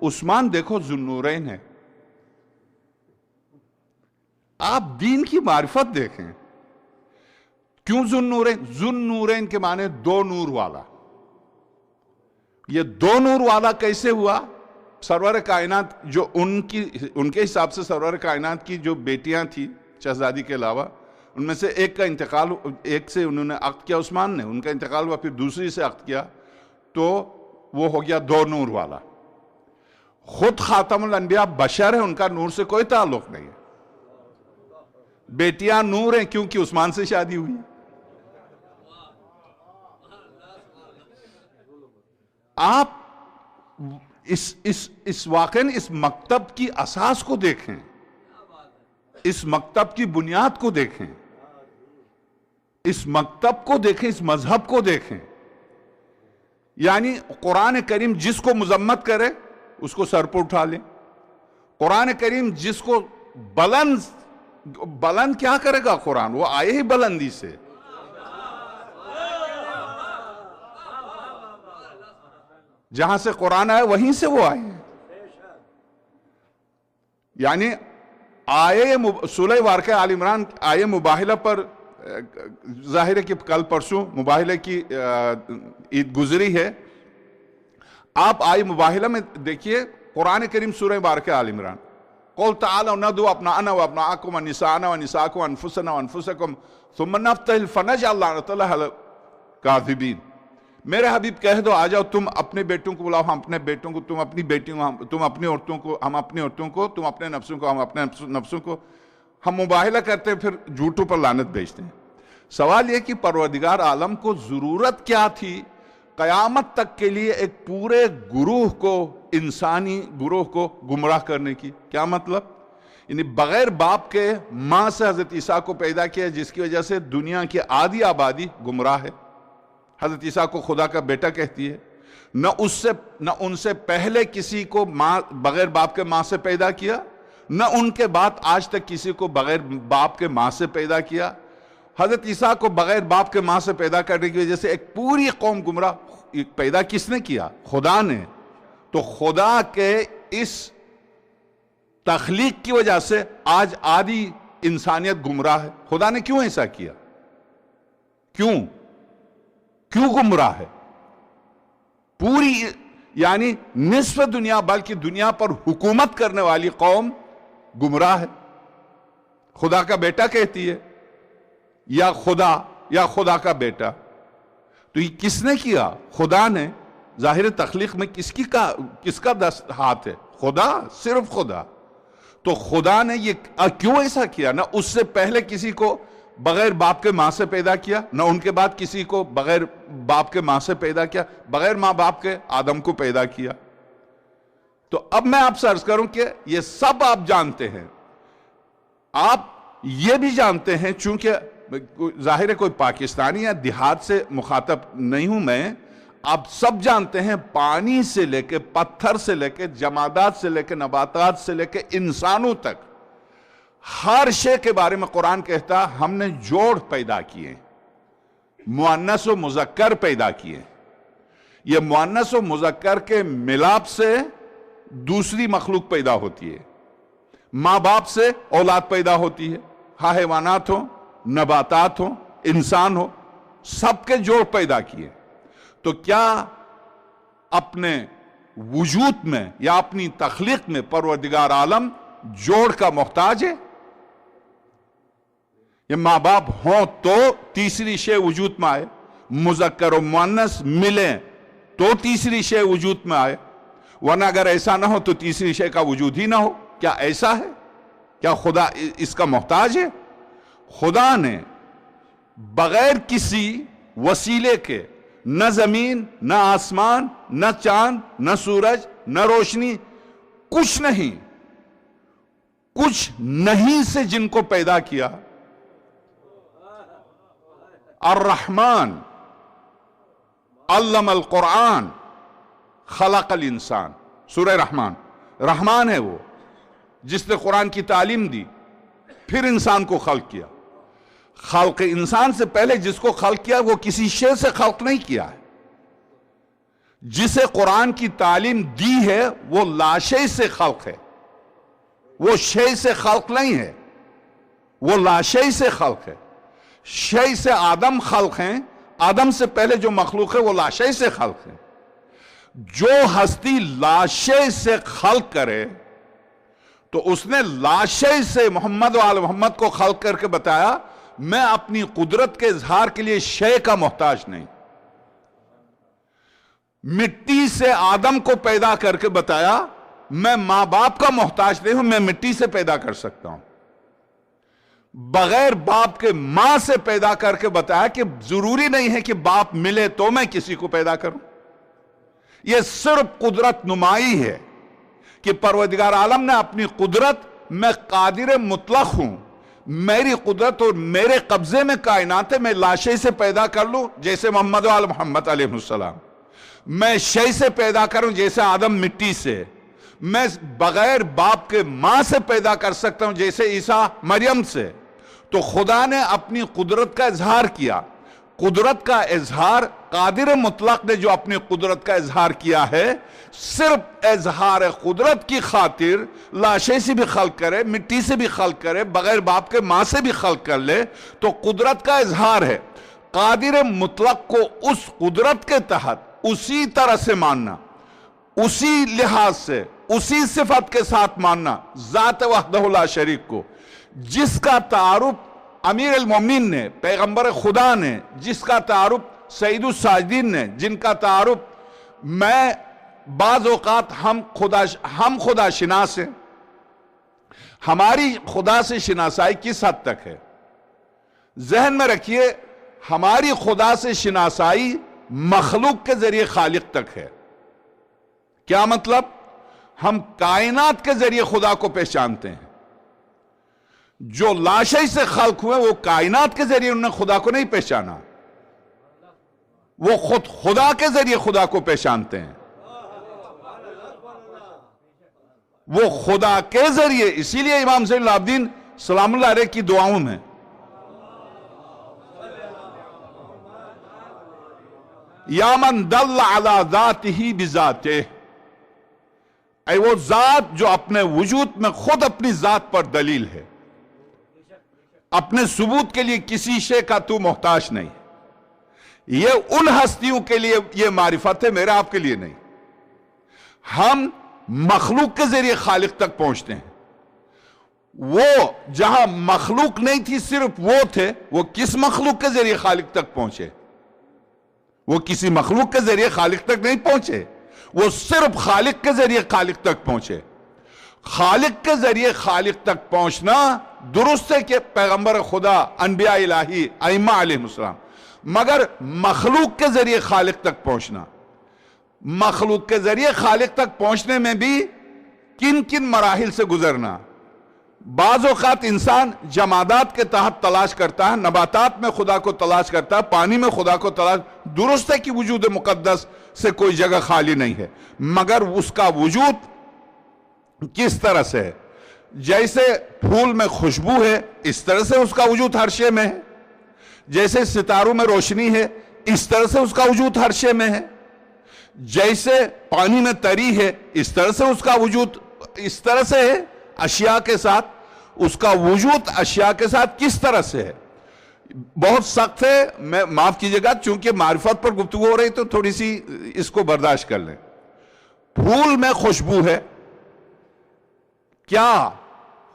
عثمان دیکھو ذوالنورین ہے. آپ دین کی معرفت دیکھیں. کیوں ذوالنورین؟ ذوالنورین کے معنی 2 نور والا. یہ 2 نور والا کیسے ہوا؟ سرور کائنات جو ان کے حساب سے سرور کائنات کی جو بیٹیاں تھیں شہزادی کے علاوہ، ان میں سے ایک کا انتقال، ایک سے انہوں نے عقد کیا عثمان نے، ان کا انتقال ہوا، پھر دوسری سے عقد کیا، تو وہ ہو گیا 2 نور والا. خود خاتم الانبیاء بشر ہے، ان کا نور سے کوئی تعلق نہیں ہے. بیٹیاں نور ہیں کیونکہ عثمان سے شادی ہوئی. آپ اس واقعی اس مکتب کی اساس کو دیکھیں، اس مکتب کی بنیاد کو دیکھیں، اس مکتب کو دیکھیں، اس مذہب کو دیکھیں. یعنی قرآن کریم جس کو مذمت کرے اس کو سر پر اٹھا لیں. قرآن کریم جس کو بلند کیا کرے گا؟ قرآن وہ آئے ہی بلندی سے. جہاں سے قرآن آئے وہیں سے وہ آئے. یعنی آئے سورہ واقعہ آل عمران آئے مباہلہ پر، ظاہر ہے کہ کل پرسوں مباہلہ کی عید گزری ہے. آپ آئے مباہلہ میں دیکھیے قرآن کریم سورہ واقعہ آل عمران، قل تعالوا ندعو ابناءنا وابناءکم ونساءنا ونساءکم وانفسنا وانفسکم ثم نفتہل فنجعل لعنۃ اللہ علی الکاذبین. میرے حبیب کہہ دو آ جاؤ، تم اپنے بیٹوں کو بلاؤ، ہم اپنے بیٹوں کو، تم اپنی بیٹیوں، تم اپنی عورتوں کو، ہم اپنی عورتوں کو، تم اپنے نفسوں کو، ہم اپنے نفسوں کو. ہم مباہلہ کرتے ہیں پھر جھوٹوں پر لعنت بھیجتے ہیں. سوال یہ کہ پروردگار عالم کو ضرورت کیا تھی قیامت تک کے لیے ایک پورے گروہ کو، انسانی گروہ کو گمراہ کرنے کی؟ کیا مطلب؟ یعنی بغیر باپ کے ماں سے حضرت عیسیٰ کو پیدا کیا، جس کی وجہ سے دنیا کی آدھی آبادی گمراہ ہے. حضرت عیسیٰ کو خدا کا بیٹا کہتی ہے. نہ ان سے پہلے کسی کو بغیر باپ کے ماں سے پیدا کیا، نہ ان کے بعد آج تک کسی کو بغیر باپ کے ماں سے پیدا کیا. حضرت عیسیٰ کو بغیر باپ کے ماں سے پیدا کرنے کی وجہ سے ایک پوری قوم گمراہ. پیدا کس نے کیا؟ خدا نے. تو خدا کے اس تخلیق کی وجہ سے آج آدھی انسانیت گمراہ ہے. خدا نے کیوں ایسا کیا؟ کیوں گمراہ ہے؟ پوری یعنی نصف دنیا، بلکہ دنیا پر حکومت کرنے والی قوم گمراہ ہے. خدا کا بیٹا کہتی ہے، یا خدا کا بیٹا. تو یہ کس نے کیا؟ خدا نے. ظاہر تخلیق میں کس کا ہاتھ ہے؟ خدا، صرف خدا. تو خدا نے یہ کیوں ایسا کیا؟ نہ اس سے پہلے کسی کو بغیر باپ کے ماں سے پیدا کیا، نہ ان کے بعد کسی کو بغیر باپ کے ماں سے پیدا کیا، بغیر ماں باپ کے آدم کو پیدا کیا. تو اب میں آپ سے عرض کروں کہ یہ سب آپ جانتے ہیں. آپ یہ بھی جانتے ہیں، چونکہ ظاہر ہے کوئی پاکستانی یا دیہات سے مخاطب نہیں ہوں میں، آپ سب جانتے ہیں پانی سے لے کے، پتھر سے لے کے، جمادات سے لے کے، نباتات سے لے کے انسانوں تک ہر شے کے بارے میں قرآن کہتا ہم نے جوڑ پیدا کیے، مؤنث و مذکر پیدا کیے. یہ مؤنث و مذکر کے ملاپ سے دوسری مخلوق پیدا ہوتی ہے. ماں باپ سے اولاد پیدا ہوتی ہے، حیوانات ہوں، نباتات ہوں، انسان ہو، سب کے جوڑ پیدا کیے. تو کیا اپنے وجود میں یا اپنی تخلیق میں پروردگار عالم جوڑ کا محتاج ہے؟ یہ ماں باپ ہوں تو تیسری شے وجود میں آئے، مذکر و مؤنث ملیں تو تیسری شے وجود میں آئے، ورنہ اگر ایسا نہ ہو تو تیسری شے کا وجود ہی نہ ہو۔ کیا ایسا ہے؟ کیا خدا اس کا محتاج ہے؟ خدا نے بغیر کسی وسیلے کے نہ زمین، نہ آسمان، نہ چاند، نہ سورج، نہ روشنی، کچھ نہیں سے جن کو پیدا کیا۔ الرحمن علم القرآن خلق الانسان، سورہ رحمان۔ رحمان ہے وہ جس نے قرآن کی تعلیم دی، پھر انسان کو خلق کیا۔ خلق انسان سے پہلے جس کو خلق کیا وہ کسی شے سے خلق نہیں کیا ہے۔ جسے قرآن کی تعلیم دی ہے وہ لاشے سے خلق ہے، وہ شے سے خلق نہیں ہے، وہ لاشے سے خلق ہے۔ شے سے آدم خلق ہیں، آدم سے پہلے جو مخلوق ہے وہ لاشے سے خلق ہے۔ جو ہستی لاشے سے خلق کرے تو اس نے لاشے سے محمد و آل محمد کو خلق کر کے بتایا میں اپنی قدرت کے اظہار کے لیے شے کا محتاج نہیں۔ مٹی سے آدم کو پیدا کر کے بتایا میں ماں باپ کا محتاج نہیں ہوں، میں مٹی سے پیدا کر سکتا ہوں۔ بغیر باپ کے ماں سے پیدا کر کے بتایا کہ ضروری نہیں ہے کہ باپ ملے تو میں کسی کو پیدا کروں۔ یہ صرف قدرت نمائی ہے کہ پروردگار عالم نے اپنی قدرت، میں قادر مطلق ہوں، میری قدرت اور میرے قبضے میں کائنات ہے، میں لاشے سے پیدا کر لوں جیسے محمد و آل محمد علیہ السلام، میں شے سے پیدا کروں جیسے آدم مٹی سے، میں بغیر باپ کے ماں سے پیدا کر سکتا ہوں جیسے عیسیٰ مریم سے۔ تو خدا نے اپنی قدرت کا اظہار کیا۔ قدرت کا اظہار قادر مطلق نے جو اپنی قدرت کا اظہار کیا ہے، صرف اظہار قدرت کی خاطر لاشے سے بھی خلق کرے، مٹی سے بھی خلق کرے، بغیر باپ کے ماں سے بھی خلق کر لے تو قدرت کا اظہار ہے۔ قادر مطلق کو اس قدرت کے تحت اسی طرح سے ماننا، اسی لحاظ سے، اسی صفت کے ساتھ ماننا ذات وحدہ لا شریک کو، جس کا تعارف امیر المومنین نے، پیغمبر خدا نے، جس کا تعارف سید الساجدین نے، جن کا تعارف میں بعض اوقات ہم خدا شناس ہیں۔ ہماری خدا سے شناسائی کس حد تک ہے؟ ذہن میں رکھیے، ہماری خدا سے شناسائی مخلوق کے ذریعے خالق تک ہے۔ کیا مطلب؟ ہم کائنات کے ذریعے خدا کو پہچانتے ہیں۔ جو لاشے سے خلق ہوئے وہ کائنات کے ذریعے انہوں نے خدا کو نہیں پہچانا، وہ خود خدا کے ذریعے خدا کو پہچانتے ہیں، وہ خدا کے ذریعے۔ اسی لیے امام زین العابدین سلام اللہ علیہ کی دعاؤں میں یا من دل علی ذاتہ بذاتہ، اے وہ ذات جو اپنے وجود میں خود اپنی ذات پر دلیل ہے، اپنے ثبوت کے لیے کسی شے کا تو محتاج نہیں۔ یہ ان ہستیوں کے لیے یہ معرفت ہے، میرے آپ کے لیے نہیں۔ ہم مخلوق کے ذریعے خالق تک پہنچتے ہیں۔ وہ جہاں مخلوق نہیں تھی صرف وہ تھے، وہ کس مخلوق کے ذریعے خالق تک پہنچے؟ وہ کسی مخلوق کے ذریعے خالق تک نہیں پہنچے، وہ صرف خالق کے ذریعے خالق تک پہنچے۔ خالق کے ذریعے خالق تک پہنچنا درست ہے کہ پیغمبر خدا، انبیاء الہی، ائمہ علیہ السلام، مگر مخلوق کے ذریعے خالق تک پہنچنا، مخلوق کے ذریعے خالق تک پہنچنے میں بھی کن کن مراحل سے گزرنا۔ بعض اوقات انسان جمادات کے تحت تلاش کرتا ہے، نباتات میں خدا کو تلاش کرتا ہے، پانی میں خدا کو تلاش، درست ہے کہ وجود مقدس سے کوئی جگہ خالی نہیں ہے، مگر اس کا وجود کس طرح سے ہے؟ جیسے پھول میں خوشبو ہے اس طرح سے اس کا وجود ہر شے میں ہے، جیسے ستاروں میں روشنی ہے اس طرح سے اس کا وجود ہر شے میں ہے، جیسے پانی میں تری ہے اس طرح سے اس کا وجود اس طرح سے ہے، اشیاء کے ساتھ اس کا وجود اشیاء کے ساتھ کس طرح سے ہے۔ بہت سخت ہے، میں معاف کیجئے گا چونکہ معرفت پر گفتگو ہو رہی تو تھوڑی سی اس کو برداشت کر لیں۔ پھول میں خوشبو ہے، کیا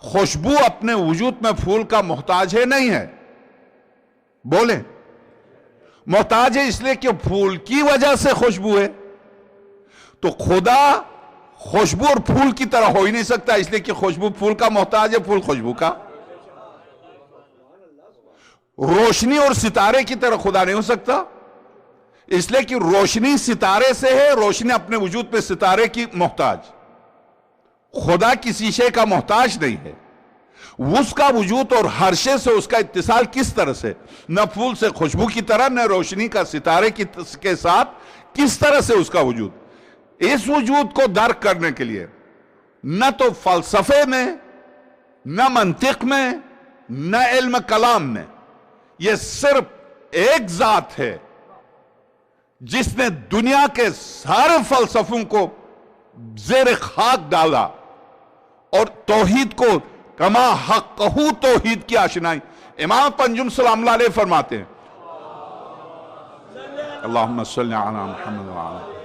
خوشبو اپنے وجود میں پھول کا محتاج ہے؟ نہیں ہے؟ بولیں، محتاج ہے اس لیے کہ پھول کی وجہ سے خوشبو ہے۔ تو خدا خوشبو اور پھول کی طرح ہو ہی نہیں سکتا، اس لیے کہ خوشبو پھول کا محتاج ہے، پھول خوشبو کا۔ روشنی اور ستارے کی طرح خدا نہیں ہو سکتا، اس لیے کہ روشنی ستارے سے ہے، روشنی اپنے وجود پہ ستارے کی محتاج۔ خدا کسی شے کا محتاج نہیں ہے، اس کا وجود اور ہر شے سے اس کا اتصال کس طرح سے، نہ پھول سے خوشبو کی طرح، نہ روشنی کا ستارے کے ساتھ کس طرح سے اس کا وجود۔ اس وجود کو درک کرنے کے لیے نہ تو فلسفے میں، نہ منطق میں، نہ علم کلام میں، یہ صرف ایک ذات ہے جس نے دنیا کے سارے فلسفوں کو زیر خاک ڈالا اور توحید کو کما حقہ توحید کی آشنائی۔ امام پنجم سلام اللہ علیہ فرماتے ہیں، اللہم صلی علی محمد وعلی،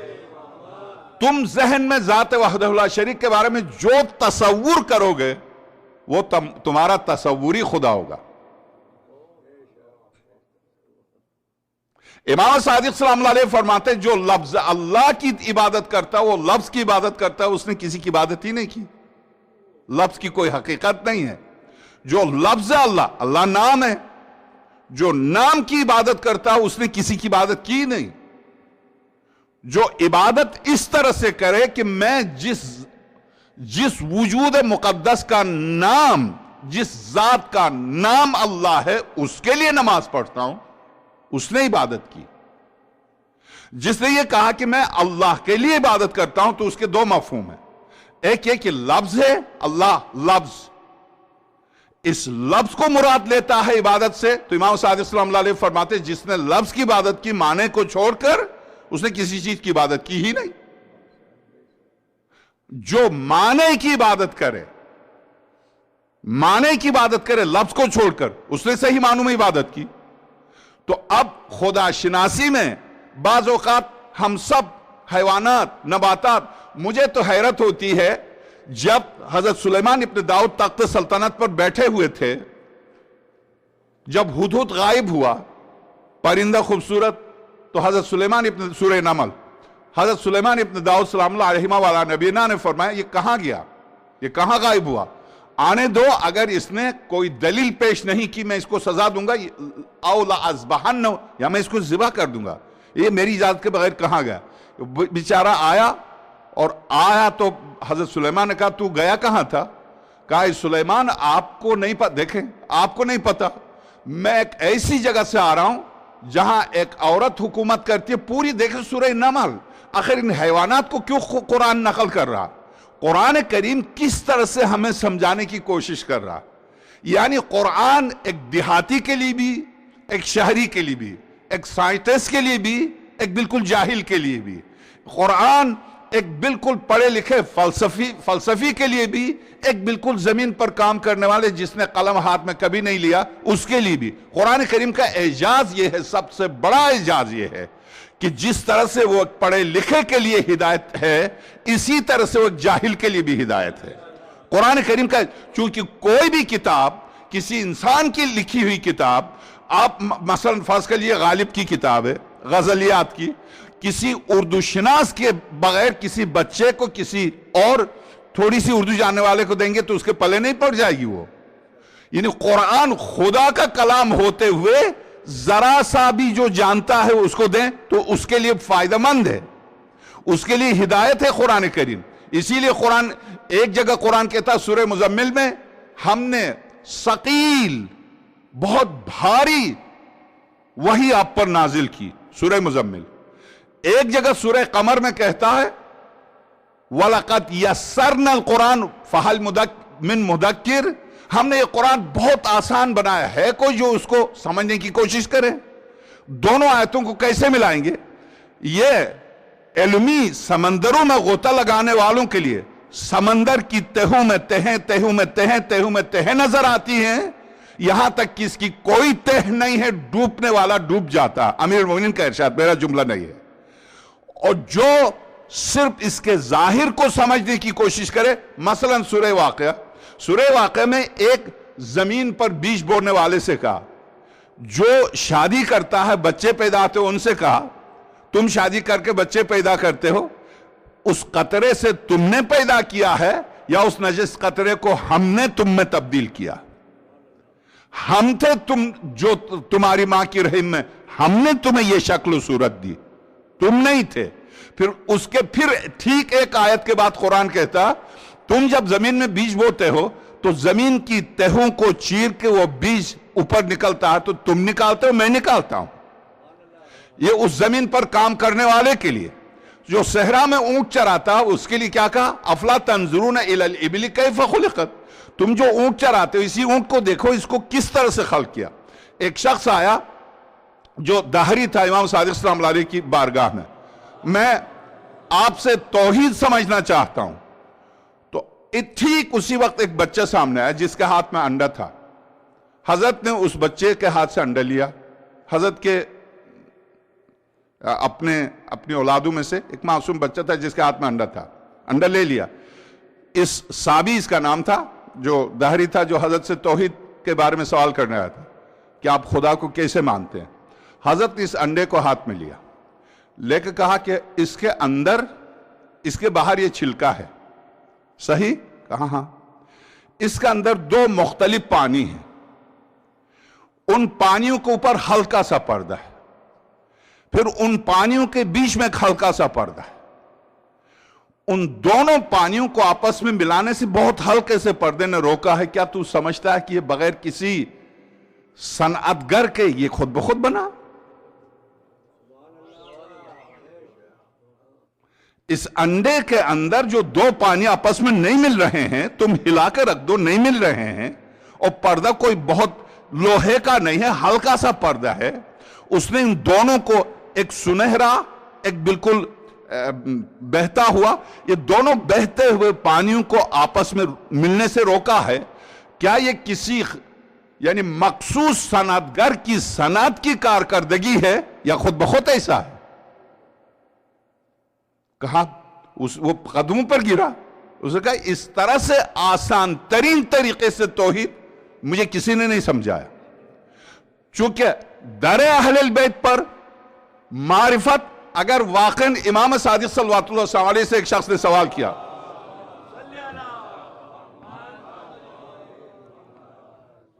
تم ذہن میں ذات وحدہ لا شریک کے بارے میں جو تصور کرو گے وہ تمہارا تصوری خدا ہوگا۔ امام صادق سلام اللہ علیہ فرماتے ہیں، جو لفظ اللہ کی عبادت کرتا ہے وہ لفظ کی عبادت کرتا ہے، اس نے کسی کی عبادت ہی نہیں کی، لفظ کی کوئی حقیقت نہیں ہے۔ جو لفظ اللہ، اللہ نام ہے، جو نام کی عبادت کرتا ہے اس نے کسی کی عبادت کی نہیں۔ جو عبادت اس طرح سے کرے کہ میں جس وجود مقدس کا نام، جس ذات کا نام اللہ ہے اس کے لیے نماز پڑھتا ہوں، اس نے عبادت کی۔ جس نے یہ کہا کہ میں اللہ کے لیے عبادت کرتا ہوں تو اس کے دو مفہوم ہیں، ایک یہ کہ لفظ ہے اللہ لفظ، اس لفظ کو مراد لیتا ہے عبادت سے، تو امام صادق صلی اللہ علیہ فرماتے ہیں جس نے لفظ کی عبادت کی معنی کو چھوڑ کر اس نے کسی چیز کی عبادت کی ہی نہیں۔ جو معنی کی عبادت کرے، معنی کی عبادت کرے لفظ کو چھوڑ کر، اس نے صحیح معنوں میں عبادت کی۔ تو اب خدا شناسی میں بعض اوقات ہم سب حیوانات، نباتات، مجھے تو حیرت ہوتی ہے جب حضرت سلیمان ابن داؤد تخت سلطنت پر بیٹھے ہوئے تھے، جب ہدہد غائب ہوا، پرندہ خوبصورت، تو حضرت سلیمان ابن سورہ نمل، حضرت سلیمان ابن داؤد سلام اللہ علیہ وعلیٰ نبینا نے فرمایا یہ کہاں گیا، یہ کہاں غائب ہوا، آنے دو، اگر اس نے کوئی دلیل پیش نہیں کی میں اس کو سزا دوں گا، او لأذبحنہ، یا میں اس کو ذبح کر دوں گا، یہ میری اجازت کے بغیر کہاں گیا۔ بیچارہ آیا، اور آیا تو حضرت سلیمان نے کہا تو گیا کہاں تھا؟ کہا سلیمان آپ کو نہیں پتا، دیکھیں آپ کو نہیں پتا، میں ایک ایسی جگہ سے آ رہا ہوں جہاں ایک عورت حکومت کرتی ہے، پوری دیکھیں سورہ نمل، آخر ان حیوانات کو کیوں قرآن نقل کر رہا؟ قرآن کریم کس طرح سے ہمیں سمجھانے کی کوشش کر رہا، یعنی قرآن ایک دیہاتی کے لیے بھی، ایک شہری کے لیے بھی، ایک سائنٹسٹ کے لیے بھی، ایک بالکل جاہل کے لیے بھی، قرآن ایک بالکل پڑھے لکھے فلسفی کے لیے بھی، ایک بالکل زمین پر کام کرنے والے جس نے قلم ہاتھ میں کبھی نہیں لیا اس کے لیے بھی۔ قرآن کریم کا اعجاز یہ ہے، سب سے بڑا اعجاز یہ ہے کہ جس طرح سے وہ ایک پڑھے لکھے کے لیے ہدایت ہے، اسی طرح سے وہ ایک جاہل کے لیے بھی ہدایت ہے۔ قرآن کریم کا چونکہ کوئی بھی کتاب، کسی انسان کی لکھی ہوئی کتاب، آپ مثلا فرض کر لیے غالب کی کتاب ہے، غزلیات کی، کسی اردو شناس کے بغیر کسی بچے کو کسی اور تھوڑی سی اردو جاننے والے کو دیں گے تو اس کے پلے نہیں پڑ جائے گی وہ۔ یعنی قرآن خدا کا کلام ہوتے ہوئے ذرا سا بھی جو جانتا ہے اس کو دیں تو اس کے لیے فائدہ مند ہے، اس کے لیے ہدایت ہے قرآن کریم۔ اسی لیے قرآن ایک جگہ قرآن کہتا ہے سورہ مزمل میں، ہم نے ثقیل بہت بھاری وحی آپ پر نازل کی، سورہ مزمل۔ ایک جگہ سورہ قمر میں کہتا ہے وَلَقَدْ يَسَّرْنَا الْقُرْآنَ فَهَلْ مِن مُدَكِّرٍ، ہم نے یہ قرآن بہت آسان بنایا ہے، کوئی جو اس کو سمجھنے کی کوشش کرے۔ دونوں آیتوں کو کیسے ملائیں گے؟ یہ علمی سمندروں میں غوطہ لگانے والوں کے لیے سمندر کی تہوں میں تہیں، تہوں میں تہیں، تہوں میں تہیں نظر آتی ہیں، یہاں تک کہ اس کی کوئی تہ نہیں ہے، ڈوبنے والا ڈوب جاتا۔ امیر المومنین کا ارشاد، میرا جملہ نہیں ہے۔ اور جو صرف اس کے ظاہر کو سمجھنے کی کوشش کرے. مثلا سورہ واقعہ میں ایک زمین پر بیج بونے والے سے کہا, جو شادی کرتا ہے بچے پیدا ہوتے ان سے کہا تم شادی کر کے بچے پیدا کرتے ہو, اس قطرے سے تم نے پیدا کیا ہے یا اس نجس قطرے کو ہم نے تم میں تبدیل کیا؟ ہم تھے تم جو تمہاری ماں کی رحم میں, ہم نے تمہیں یہ شکل و صورت دی, تم نہیں تھے. پھر ٹھیک ایک آیت کے بعد قرآن کہتا تم جب زمین میں بیج بوتے ہو تو زمین کی تہوں کو چیر کے وہ بیج اوپر نکلتا ہے, تو تم نکالتے ہو میں نکالتا ہوں. یہ اس زمین پر کام کرنے والے کے لیے. جو صحرا میں اونٹ چراتا اس کے لیے کیا کہا؟ افلا تنظرون الی الابل کیف خلقت, تم جو اونٹ چراتے ہو اسی اونٹ کو دیکھو اس کو کس طرح سے خلق کیا. ایک شخص آیا جو داہری تھا امام صادق صلی اللہ علیہ کی بارگاہ میں آپ سے توحید سمجھنا چاہتا ہوں. تو ٹھیک اسی وقت ایک بچہ سامنے آیا جس کے ہاتھ میں انڈا تھا. حضرت نے اس بچے کے ہاتھ سے انڈا لیا. حضرت کے اپنی اولادوں میں سے ایک معصوم بچہ تھا جس کے ہاتھ میں انڈا تھا, انڈا لے لیا. اس صابی اس کا نام تھا, جو دہری تھا, جو حضرت سے توحید کے بارے میں سوال کرنے آیا تھا کہ آپ خدا کو کیسے مانتے ہیں. حضرت نے اس انڈے کو ہاتھ میں لیا, لے کے کہا کہ اس کے اندر, اس کے باہر یہ چھلکا ہے, صحیح؟ کہا ہاں. اس کے اندر دو مختلف پانی ہیں, ان پانیوں کے اوپر ہلکا سا پردہ ہے, پھر ان پانیوں کے بیچ میں ایک ہلکا سا پردہ ہے. ان دونوں پانیوں کو آپس میں ملانے سے بہت ہلکے سے پردے نے روکا ہے. کیا تو سمجھتا ہے کہ یہ بغیر کسی صنعتگر کے یہ خود بخود بنا؟ اس انڈے کے اندر جو دو پانی آپس میں نہیں مل رہے ہیں, تم ہلا کے رکھ دو, نہیں مل رہے ہیں, اور پردہ کوئی بہت لوہے کا نہیں ہے, ہلکا سا پردہ ہے. اس نے ان دونوں کو ایک سنہرا, ایک بالکل بہتا ہوا, یہ دونوں بہتے ہوئے پانیوں کو آپس میں ملنے سے روکا ہے. کیا یہ کسی یعنی مخصوص صنعتگر کی صنعت کی کارکردگی ہے یا خود بخود ایسا ہے؟ کہا وہ قدموں پر گرا. اس نے کہا اس طرح سے آسان ترین طریقے سے توحید مجھے کسی نے نہیں سمجھایا. چونکہ در اہل البیت پر معرفت, اگر واقعا امام صادق صلی اللہ علیہ وسلم سے ایک شخص نے سوال کیا,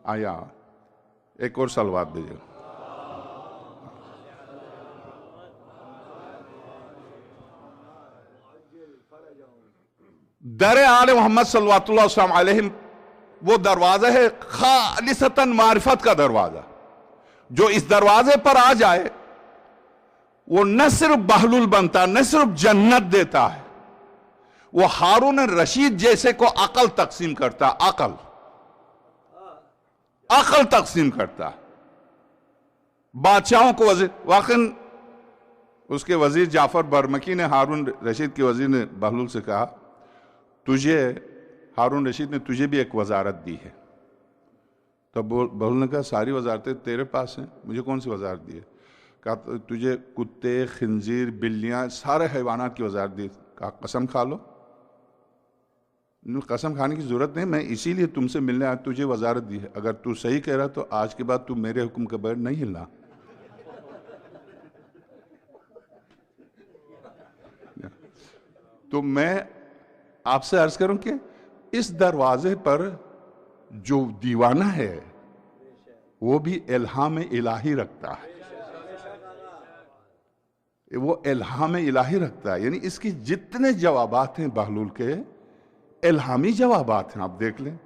آیا ایک اور صلوات دیجئے. در آل محمد صلی اللہ علیہ وسلم وہ دروازہ ہے خالصتاً معرفت کا دروازہ. جو اس دروازے پر آ جائے وہ نہ صرف بہلول بنتا, نہ صرف جنت دیتا ہے, وہ ہارون رشید جیسے کو عقل تقسیم کرتا, عقل تقسیم کرتا. بادشاہوں کو وزیر, واقعا اس کے وزیر جعفر برمکی نے ہارون رشید کے وزیر نے بہلول سے کہا ہارون رشید نے تجھے بھی ایک وزارت دی ہے. تب بہلول نے کہا ساری وزارتیں تیرے پاس ہیں, مجھے کون سی وزارت دی ہے؟ کہا تجھے کتے, خنزیر, بلیاں, سارے حیوانات کی وزارت دی. کہا قسم کھا لو. قسم کھانے کی ضرورت نہیں, میں اسی لیے تم سے ملنے آیا, تجھے وزارت دی ہے. اگر تو صحیح کہہ رہا تو آج کے بعد تو میرے حکم کے بغیر نہیں ہلنا. تو میں آپ سے عرض کروں کہ اس دروازے پر جو دیوانہ ہے وہ بھی الہام الہی رکھتا ہے, وہ الہام الہی رکھتا ہے. یعنی اس کی جتنے جوابات ہیں بہلول کے الہامی جوابات ہیں, آپ دیکھ لیں.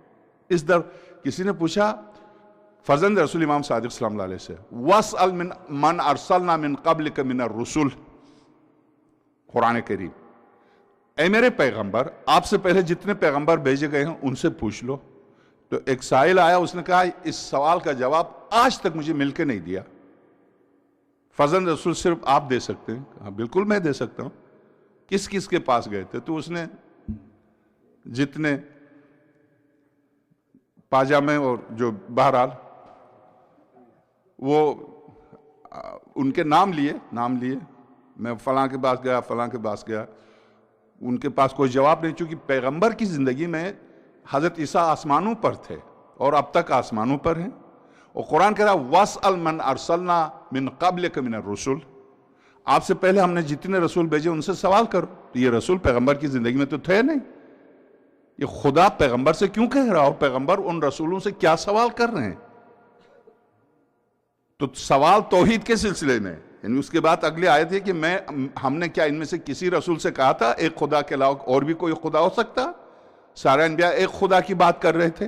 کسی نے پوچھا فرزند رسول امام صادق صلی اللہ علیہ سے, وَاسْأَلْ مَنْ أَرْسَلْنَا مِنْ قَبْلِكَ مِنَ الرُّسُلِ, قرآن کریم, اے میرے پیغمبر آپ سے پہلے جتنے پیغمبر بھیجے گئے ہیں ان سے پوچھ لو. تو ایک سائل آیا, اس نے کہا اس سوال کا جواب آج تک مجھے مل کے نہیں دیا, فرزند رسول صرف آپ دے سکتے ہیں. کہا بالکل میں دے سکتا ہوں. کس کس کے پاس گئے تھے؟ تو اس نے جتنے پاجامے اور جو بہرحال وہ ان کے نام لیے, میں فلاں کے پاس گیا, فلاں کے پاس گیا. ان کے پاس کوئی جواب نہیں، چونکہ پیغمبر کی زندگی میں حضرت عیسیٰ آسمانوں پر تھے اور اب تک آسمانوں پر ہیں، اور قرآن کہہ رہا وَاسْأَلْ مَنْ أَرْسَلْنَا مِنْ قَبْلِكَ مِنَ الرُّسُلِ، آپ سے پہلے ہم نے جتنے رسول بھیجے ان سے سوال کرو. تو یہ رسول پیغمبر کی زندگی میں تو تھے نہیں، یہ خدا پیغمبر سے کیوں کہہ رہا، اور پیغمبر ان رسولوں سے کیا سوال کر رہے ہیں؟ تو سوال توحید کے سلسلے میں، یعنی اس کے بعد اگلی آیت ہے کہ ہم نے کیا ان میں سے کسی رسول سے کہا تھا ایک خدا کے علاوہ اور بھی کوئی خدا ہو سکتا؟ سارے انبیاء ایک خدا کی بات کر رہے تھے،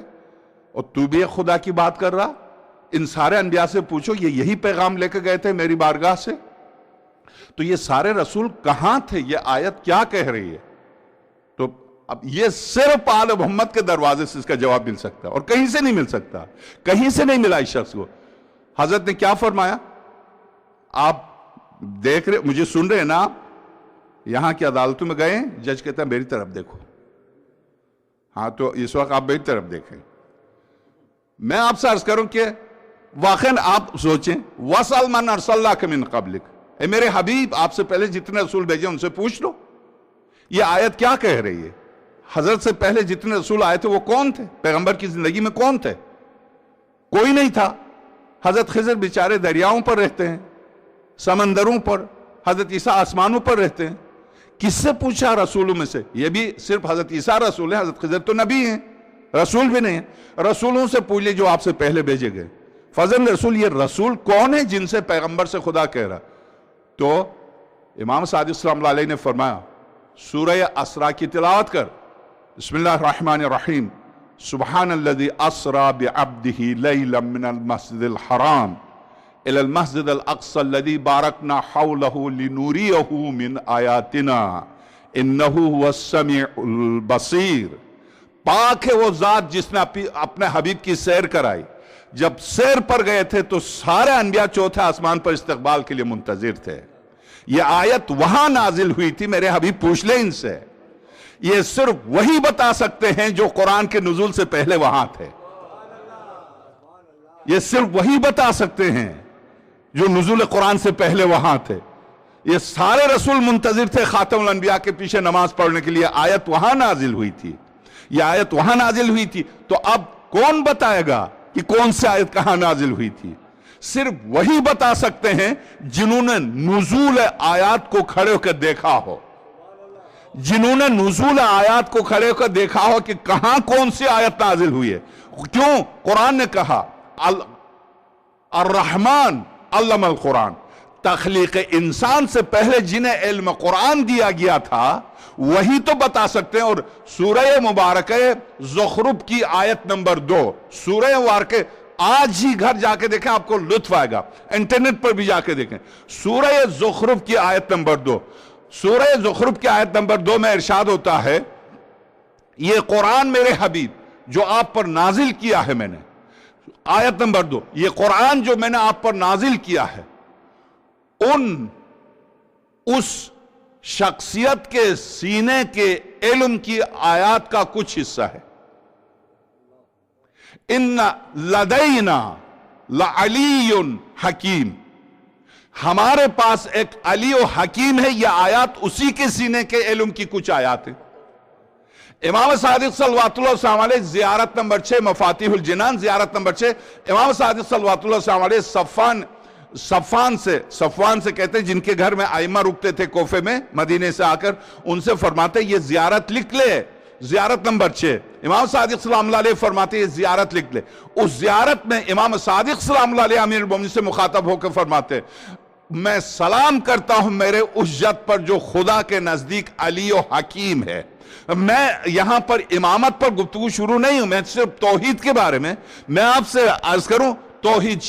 اور تو بھی ایک خدا کی بات کر رہا. ان سارے انبیاء سے پوچھو یہ یہی پیغام لے کے گئے تھے میری بارگاہ سے؟ تو یہ سارے رسول کہاں تھے؟ یہ آیت کیا کہہ رہی ہے؟ تو اب یہ صرف آل محمد کے دروازے سے اس کا جواب مل سکتا ہے، اور کہیں سے نہیں مل سکتا، کہیں سے نہیں ملا اس شخص کو. حضرت نے کیا فرمایا؟ آپ دیکھ رہے، مجھے سن رہے ہیں نا آپ؟ یہاں کی عدالتوں میں گئے، جج کہتا ہے میری طرف دیکھو. ہاں تو اس وقت آپ میری طرف دیکھیں. میں آپ سے عرض کروں کہ واقعاً آپ سوچیں وَاسْأَلْ مَنْ أَرْسَلْنَاكَ مِنْ قَبْلِكَ، اے میرے حبیب آپ سے پہلے جتنے رسول بھیجے ان سے پوچھ لو. یہ آیت کیا کہہ رہی ہے؟ حضرت سے پہلے جتنے رسول آئے تھے وہ کون تھے؟ پیغمبر کی زندگی میں کون تھے؟ کوئی نہیں تھا. حضرت خضر بیچارے دریاؤں پر رہتے ہیں، سمندروں پر. حضرت عیسیٰ آسمانوں پر رہتے ہیں. کس سے پوچھا رسولوں میں سے؟ یہ بھی صرف حضرت عیسیٰ رسول ہیں، حضرت خضر تو نبی ہیں، رسول بھی نہیں ہیں. رسولوں سے پوچھ لے جو آپ سے پہلے بھیجے گئے. فضل رسول، یہ رسول کون ہے جن سے پیغمبر سے خدا کہہ رہا؟ تو امام صادق صلی اللہ علیہ نے فرمایا سورہ اسراء کی تلاوت کر. بسم اللہ الرحمن الرحیم. سبحان الذی اسرا بعبدہ لیلا من المسجد الحرام الى المسجد الاقصى الذي بارکنا حولہ لنوریہ من آیاتنا انہ هو السمیع البصیر. پاک ہے وہ ذات جس نے اپنے حبیب کی سیر کرائی. جب سیر پر گئے تھے تو سارے انبیاء چوتھے آسمان پر استقبال کے لیے منتظر تھے. یہ آیت وہاں نازل ہوئی تھی. میرے حبیب پوچھ لیں ان سے، یہ صرف وہی بتا سکتے ہیں جو قرآن کے نزول سے پہلے وہاں تھے. یہ صرف وہی بتا سکتے ہیں جو نزول قرآن سے پہلے وہاں تھے. یہ سارے رسول منتظر تھے خاتم الانبیاء کے پیچھے نماز پڑھنے کے لیے. آیت وہاں نازل ہوئی تھی. یہ آیت وہاں نازل ہوئی تھی. تو اب کون بتائے گا کہ کون سی آیت کہاں نازل ہوئی تھی؟ صرف وہی بتا سکتے ہیں جنہوں نے نزول آیات کو کھڑے ہو کر دیکھا ہو. جنہوں نے نزول آیات کو کھڑے ہو کر دیکھا ہو کہ کہاں کون سی آیت نازل ہوئی ہے. کیوں؟ قرآن نے کہا الرحمن علم القرآن. تخلیق انسان سے پہلے جنہیں علم قرآن دیا گیا تھا وہی تو بتا سکتے ہیں. اور سورہ مبارکہ زخرف کی آیت نمبر 2، سورہ مبارکہ آج ہی گھر جا کے دیکھیں آپ کو لطف آئے گا، انٹرنیٹ پر بھی جا کے دیکھیں. سورہ زخرف کی آیت نمبر 2، سورہ زخرف کی آیت نمبر 2 میں ارشاد ہوتا ہے یہ قرآن میرے حبیب جو آپ پر نازل کیا ہے میں نے. آیت نمبر 2، یہ قرآن جو میں نے آپ پر نازل کیا ہے اس شخصیت کے سینے کے علم کی آیات کا کچھ حصہ ہے. ان لدینا لعلی حکیم، ہمارے پاس ایک علی و حکیم ہے. یہ آیات اسی کے سینے کے علم کی کچھ آیات ہیں. امام صادق صلوات اللہ وسلم علیہ زیارت نمبر 6 مفاتیح الجنان، زیارت نمبر 6. امام صادق صلوات اللہ وسلم علیہ صفوان سے کہتے ہیں جن کے گھر میں ائمہ رکتے تھے کوفے میں مدینے سے آ کر، ان سے فرماتے یہ زیارت لکھ لے. زیارت نمبر 6 امام صادق صلی اللہ علیہ فرماتے یہ زیارت لکھ لے. اس زیارت میں امام صادق صلی اللہ علیہ امیر المومنین سے مخاطب ہو کر فرماتے میں سلام کرتا ہوں میرے اس جد پر جو خدا کے نزدیک علی و حکیم ہے. میں یہاں پر امامت پر گفتگو شروع نہیں ہوں، میں صرف توحید کے بارے میں آپ سے عرض کروں. توحید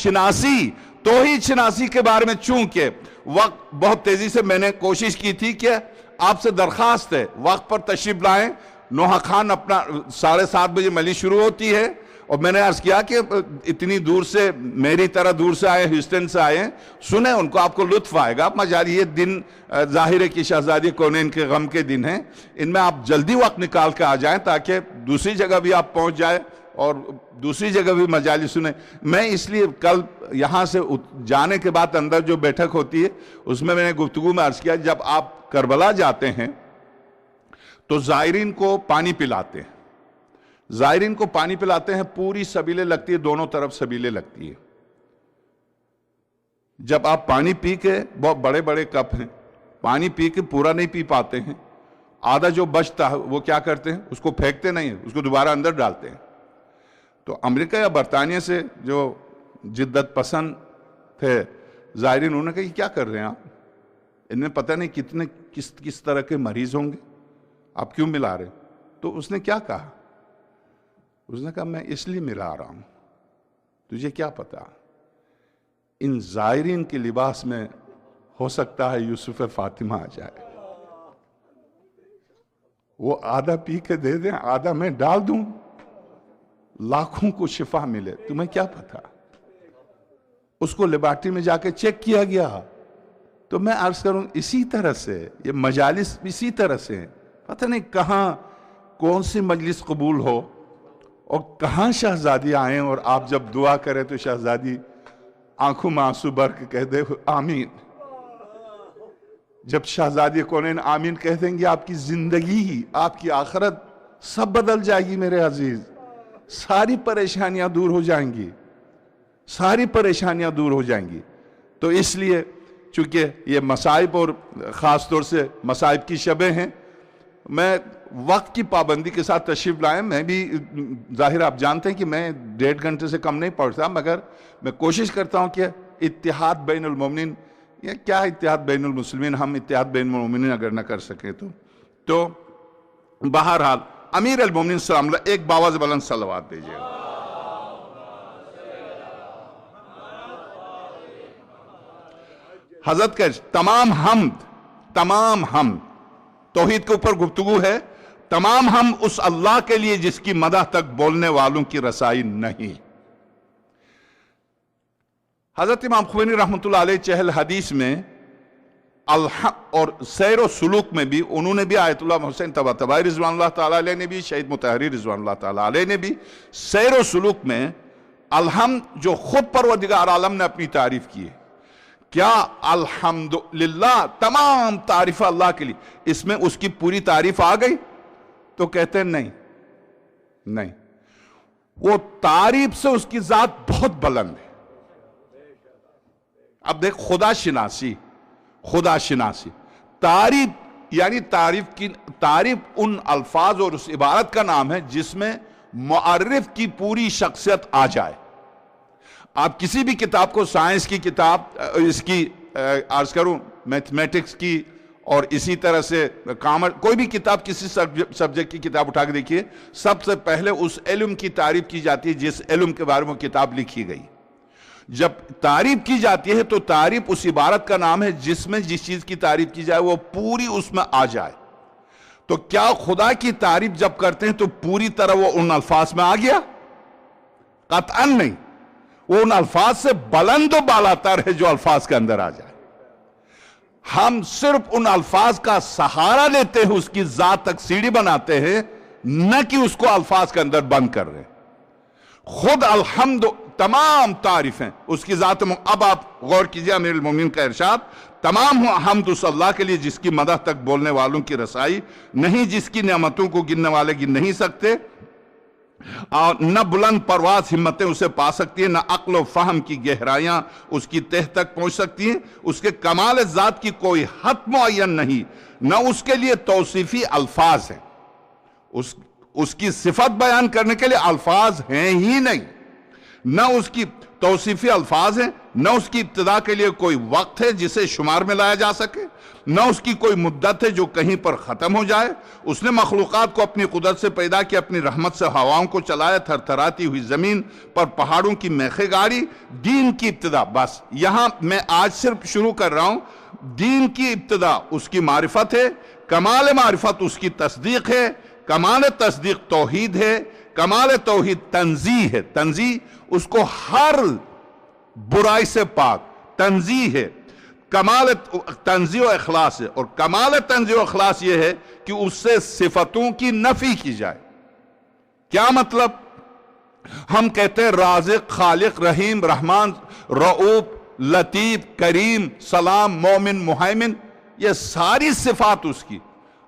شناسی کے بارے میں چونکہ وقت بہت تیزی سے میں نے کوشش کی تھی کہ آپ سے درخواست ہے وقت پر تشریف لائیں. نوحہ خان اپنا 7:30 بجے مجلس شروع ہوتی ہے، اور میں نے عرض کیا کہ اتنی دور سے میری طرح دور سے آئے، ہیوسٹن سے آئے، سنیں ان کو، آپ کو لطف آئے گا. مجالی یہ دن ظاہر ہے کہ شہزادی کونین کے غم کے دن ہیں، ان میں آپ جلدی وقت نکال کے آ جائیں تاکہ دوسری جگہ بھی آپ پہنچ جائیں اور دوسری جگہ بھی مجالی سنیں. میں اس لیے کل یہاں سے جانے کے بعد اندر جو بیٹھک ہوتی ہے اس میں نے گفتگو میں عرض کیا جب آپ کربلا جاتے ہیں تو زائرین کو پانی پلاتے ہیں. زائرین کو پانی پلاتے ہیں, پوری سبیلیں لگتی ہے, دونوں طرف سبیلیں لگتی ہے. جب آپ پانی پی کے, بہت بڑے بڑے کپ ہیں, پانی پی کے پورا نہیں پی پاتے ہیں, آدھا جو بچتا ہے وہ کیا کرتے ہیں, اس کو پھینکتے نہیں ہیں, اس کو دوبارہ اندر ڈالتے ہیں. تو امریکہ یا برطانیہ سے جو جدت پسند تھے زائرین, انہوں نے کہا یہ کیا کر رہے ہیں آپ, ان میں پتہ نہیں کتنے کس طرح کے مریض ہوں گے, آپ کیوں ملا رہے ہیں؟ تو اس نے کیا کہا, اس نے کہا میں اس لیے ملا رہا ہوں, تجھے کیا پتا ان زائرین کے لباس میں ہو سکتا ہے یوسف فاطمہ آ جائے, وہ آدھا پی کے دے دیں, آدھا میں ڈال دوں, لاکھوں کو شفا ملے, تمہیں کیا پتا. اس کو لیبارٹری میں جا کے چیک کیا گیا. تو میں عرض کروں اسی طرح سے یہ مجالس اسی طرح سے ہیں, پتہ نہیں کہاں کون سی مجلس قبول ہو اور کہاں شہزادی آئیں, اور آپ جب دعا کریں تو شہزادی آنکھوں میں آنسو بھر کے کہہ دے آمین. جب شہزادی کونین آمین کہہ دیں گے, آپ کی زندگی, آپ کی آخرت سب بدل جائے گی میرے عزیز. ساری پریشانیاں دور ہو جائیں گی, ساری پریشانیاں دور ہو جائیں گی. تو اس لیے چونکہ یہ مصائب اور خاص طور سے مصائب کی شبیں ہیں, میں وقت کی پابندی کے ساتھ تشریف لائیں. میں بھی ظاہر آپ جانتے ہیں کہ میں 1.5 گھنٹے سے کم نہیں پڑھتا, مگر میں کوشش کرتا ہوں کہ اتحاد بین المومنین, یہ کیا اتحاد بین المسلمین, ہم اتحاد بین المومنین اگر نہ کر سکیں تو بہرحال امیر المومنین سلام اللہ ایک باواز بلند صلوات دیجئے. حضرت کا تمام حمد توحید کے اوپر گفتگو ہے, تمام ہم اس اللہ کے لیے جس کی مدح تک بولنے والوں کی رسائی نہیں. حضرت امام خمینی رحمۃ اللہ علیہ چہل حدیث میں اور سیر و سلوک میں بھی, انہوں نے بھی آیت اللہ حسین طباطبائی رضوان اللہ تعالیٰ علیہ نے بھی, شہید مطہری رضوان اللہ تعالیٰ علیہ نے بھی سیر و سلوک میں الحمد جو خود پروردگار عالم نے اپنی تعریف کی ہے, کیا الحمدللہ تمام تعریف اللہ کے لیے, اس میں اس کی پوری تعریف آ گئی؟ تو کہتے ہیں نہیں, وہ تعریف سے اس کی ذات بہت بلند ہے. اب دیکھ خدا شناسی تعریف یعنی تعریف ان الفاظ اور اس عبارت کا نام ہے جس میں معرف کی پوری شخصیت آ جائے. آپ کسی بھی کتاب کو, سائنس کی کتاب, اس کی عرض کروں میتھمیٹکس کی, اور اسی طرح سے کامرس, کوئی بھی کتاب کسی سبجیکٹ کی کتاب اٹھا کے دیکھیے, سب سے پہلے اس علم کی تعریف کی جاتی ہے جس علم کے بارے میں کتاب لکھی گئی. جب تعریف کی جاتی ہے تو تعریف اس عبارت کا نام ہے جس میں جس چیز کی تعریف کی جائے وہ پوری اس میں آ جائے. تو کیا خدا کی تعریف جب کرتے ہیں تو پوری طرح وہ ان الفاظ میں آ گیا؟ قطعاً نہیں, وہ ان الفاظ سے بلند و بالاتر ہے جو الفاظ کے اندر آ جائے. ہم صرف ان الفاظ کا سہارا لیتے ہیں, اس کی ذات تک سیڑھی بناتے ہیں, نہ کہ اس کو الفاظ کے اندر بند کر رہے ہیں. خود الحمد تمام تعریفیں اس کی ذات. اب آپ غور کیجئے امیر المومنین کا ارشاد, تمام حمد اس اللہ کے لیے جس کی مدح تک بولنے والوں کی رسائی نہیں, جس کی نعمتوں کو گننے والے گن نہیں سکتے, اور نہ بلند پرواز ہمتیں اسے پا سکتی ہیں, نہ عقل و فہم کی گہرائیاں اس کی تہ تک پہنچ سکتی ہیں. اس کے کمال ذات کی کوئی حد معین نہیں, نہ اس کے لیے توصیفی الفاظ ہیں. اس کی صفت بیان کرنے کے لیے الفاظ ہیں ہی نہیں, نہ اس کی توصیفی الفاظ ہیں, نہ اس کی ابتدا کے لیے کوئی وقت ہے جسے شمار میں لایا جا سکے, نہ اس کی کوئی مدت ہے جو کہیں پر ختم ہو جائے. اس نے مخلوقات کو اپنی قدرت سے پیدا کیا, اپنی رحمت سے ہواؤں کو چلایا, تھرتھراتی ہوئی زمین پر پہاڑوں کی میخیں گاڑی. دین کی ابتدا, بس یہاں میں آج صرف شروع کر رہا ہوں, دین کی ابتدا اس کی معرفت ہے, کمال معرفت اس کی تصدیق ہے, کمال تصدیق توحید ہے, کمال توحید تنزیہ ہے. تنزیہ اس کو ہر برائی سے پاک, تنزیہ ہے. کمال تنزیہ و اخلاص ہے, اور کمال تنزیہ و اخلاص یہ ہے کہ اس سے صفتوں کی نفی کی جائے. کیا مطلب؟ ہم کہتے ہیں رازق, خالق, رحیم, رحمان, رؤوف, لطیف, کریم, سلام, مومن, مہیمن, یہ ساری صفات اس کی.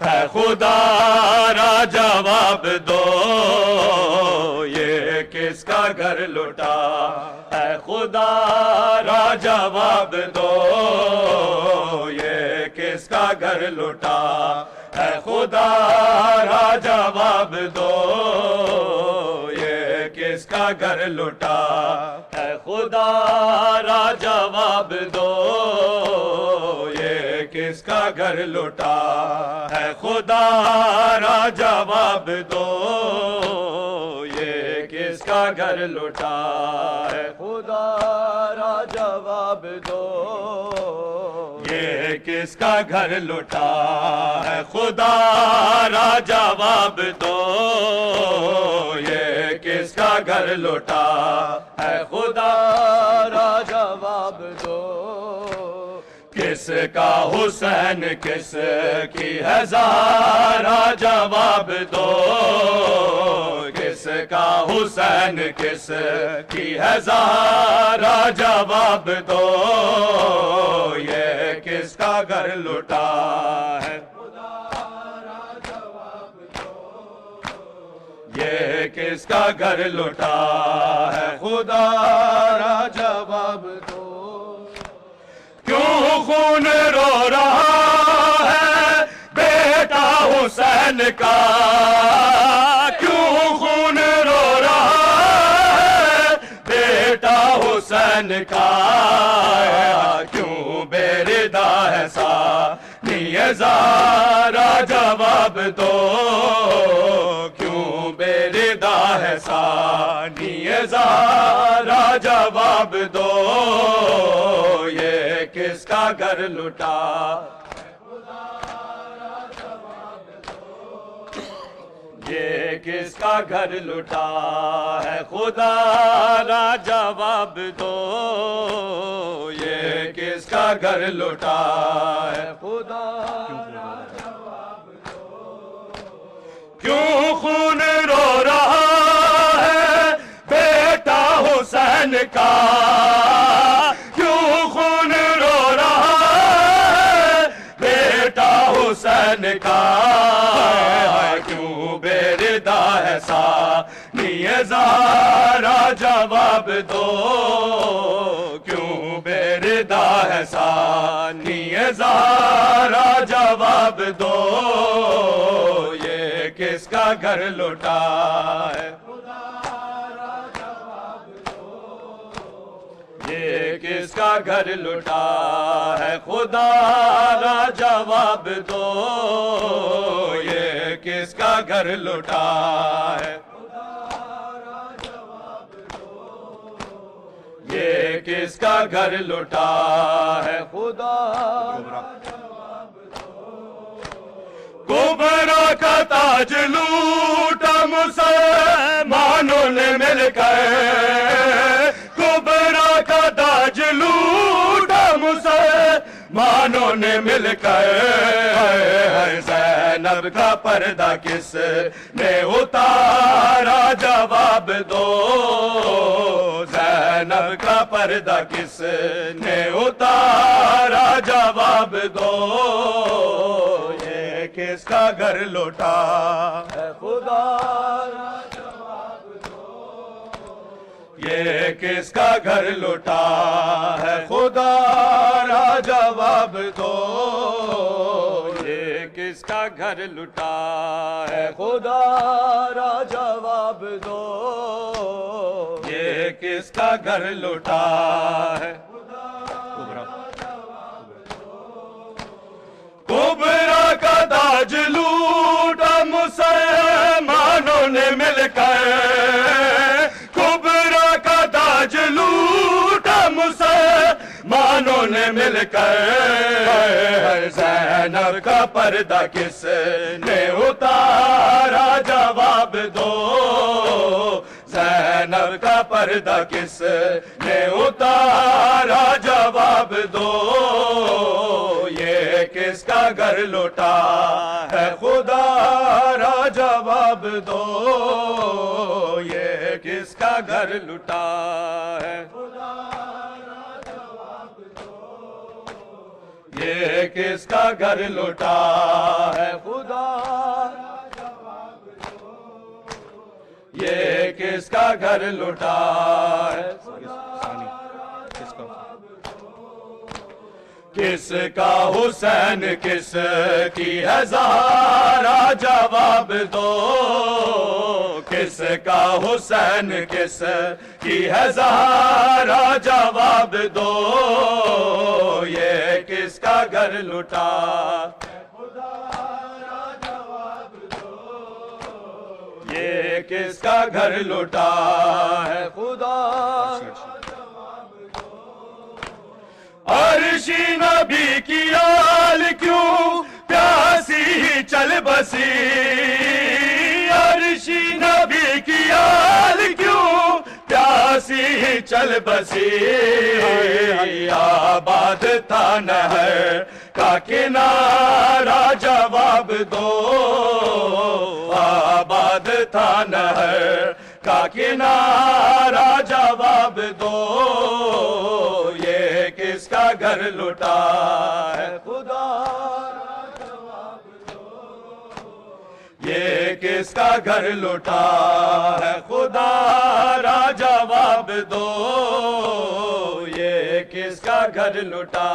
ہے خدا را جواب دو یہ کس کا گھر لٹا ہے خدا را جواب دو یہ کس کا گھر لٹا ہے خدا را جواب دو یہ کس کا گھر لٹا ہے خدا را جواب دو یہ کس کا گھر لٹا ہے خدا را جواب دو یہ کس کا گھر لٹا ہے خدا را جواب دو یہ کس کا گھر لٹا ہے خدا را جواب دو یہ کس کا گھر لٹا ہے خدا را جواب دو کس کا حسین کس کی ہے زہرا جواب دو کس کا حسین کس کی ہے زہرا جواب دو یہ کس کا گھر لٹا ہے یہ کس کا گھر لٹا ہے خدا را جواب دو کیوں خون رو رہا ہے بیٹا حسین کا کیوں خون رو رہا ہے بیٹا حسین کا کیوں بے ردا ہے ثانی زہرا جواب دو کیوں بے ردا ہے ثانی زہرا جواب دو یہ کس کا گھر لٹا یہ کس کا گھر لٹا ہے خدا را جواب دو یہ کس کا گھر لٹا ہے خدا را جواب دو کیوں خون رو رہا ہے بیٹا حسین کا کیوں خون رو رہا ہے بیٹا حسین کا کیوں بے ردا ہے ثانی زہرا جواب دو کیوں بے ردا ہے ثانی زہرا جواب دو یہ کس کا گھر لٹا ہے یہ کس کا گھر لٹا ہے خدا را جواب دو یہ کس کا گھر لٹا ہے یہ کس کا گھر لٹا ہے خدا کبرا کا تاج لوٹا مسلمانوں نے مل کر کبرا کا تاج لوٹا مسلمانوں نے مل کر زینب کا پردہ کس نے اتارا جواب دو زینب کا پردہ کس نے اتارا جواب دو یہ کس کا گھر لوٹا ہے خدا یہ کس کا گھر لوٹا ہے خدا را جواب دو یہ کس کا گھر لوٹا ہے خدا را جواب دو یہ کس کا گھر لوٹا ہے کبرا کا تاج لوٹا مسلمانوں نے مل کر کبرا کا تاج لوٹا مسلمانوں نے مل کر زینب کا پردہ کس نے اتارا جواب دو زینب کا پردہ کس نے اتارا جواب دو یہ کس کا گھر لوٹا ہے خدا را جواب دو یہ کس کا گھر لوٹا ہے یہ کس کا گھر لوٹا ہے خدا، یہ کس کا گھر لوٹا ہے کس کا حسین کس کی ہے زہرا جواب دو، کس کا حسین کس کی ہے زہرا جواب دو، یہ کس کا گھر لوٹا یہ کس کا گھر لوٹا ہے خدا، عرشی نبی کی آل کیوں پیاسی چل بسی، عرشی نبی کی آل کیوں پیاسی چل بسی، آباد تھا نہر کا کنارہ جواب دو، آباد تھا نہر کا کنارہ جواب دو، یہ کس کا گھر لوٹا ہے خدا، یہ کس کا گھر لوٹا ہے خدا را جواب دو، یہ کس کا گھر لوٹا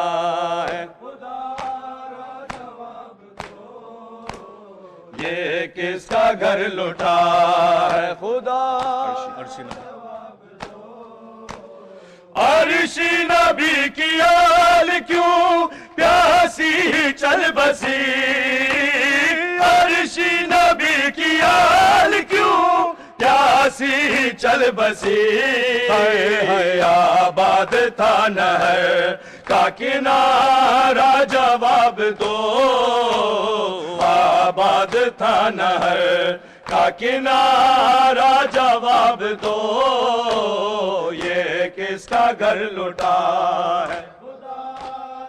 ہے خدا را جواب دو، یہ کس کا گھر لوٹا ہے خدا، عرشی نبی کی آل کیوں پیاسی چل بسی، عرشی نبی کی آل کیوں پیاسی چل بسی، ہے آباد تھا نہر کا کنارہ جواب دو، آباد تھا نہر کا کنارہ جواب دو، یہ کس کا گھر لوٹا ہے خدا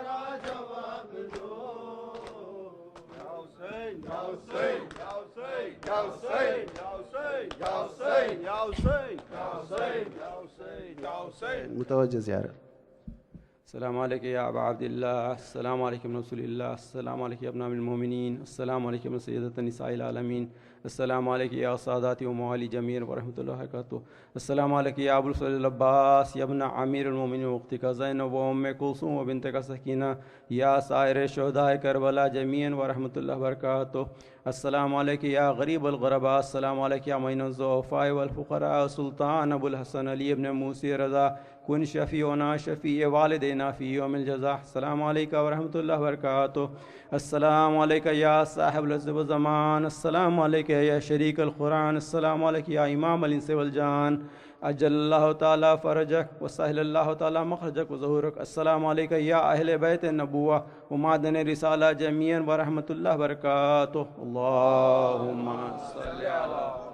را جواب دو، یا حسین یا حسین یا حسین یا حسین یا حسین یا حسین یا حسین یا حسین یا حسین۔ متوجہ زیارت۔ السلام علیکم یا ابا عبداللہ، السلام علیکم رسول اللہ، السلام علیکم ابناء المومنین، السلام علیکم سیدۃ النساء العالمین، السلام علیکم یا ساداتی و موالی جمیر ورحمۃ اللہ وبرکاتہ، السلام علیکم یا ابو الفضل العباس یا ابن امیر المومنین وقتی کا زینب و ام کلثوم و بنت کا سکینہ یا سائر شہداء کربلا جمیعاً ورحمۃ اللہ وبرکاتہ، السلام علیکم یا غریب الغرباء، السلام علیکم یا معین الضعفاء والفقراء سلطان ابو الحسن علی ابن موسی رضا کن شفیعنا شفیع والدینا فی یوم الجزاء، السلام علیکم ورحمۃ اللہ وبرکاتہ، السلام علیکم یا صاحب العزت والزمان، السلام علیکم یا شریک القرآن، السلام علیکم یا امام الانس والجان، اجل اللہ تعالی فرجک وسہل اللہ تعالی مخرجک وظہورک، السلام علیکم یا اہل بیت النبوہ ومعدن رسالہ جمیعاً ورحمۃ اللہ وبرکاتہ، اللہم صلی علی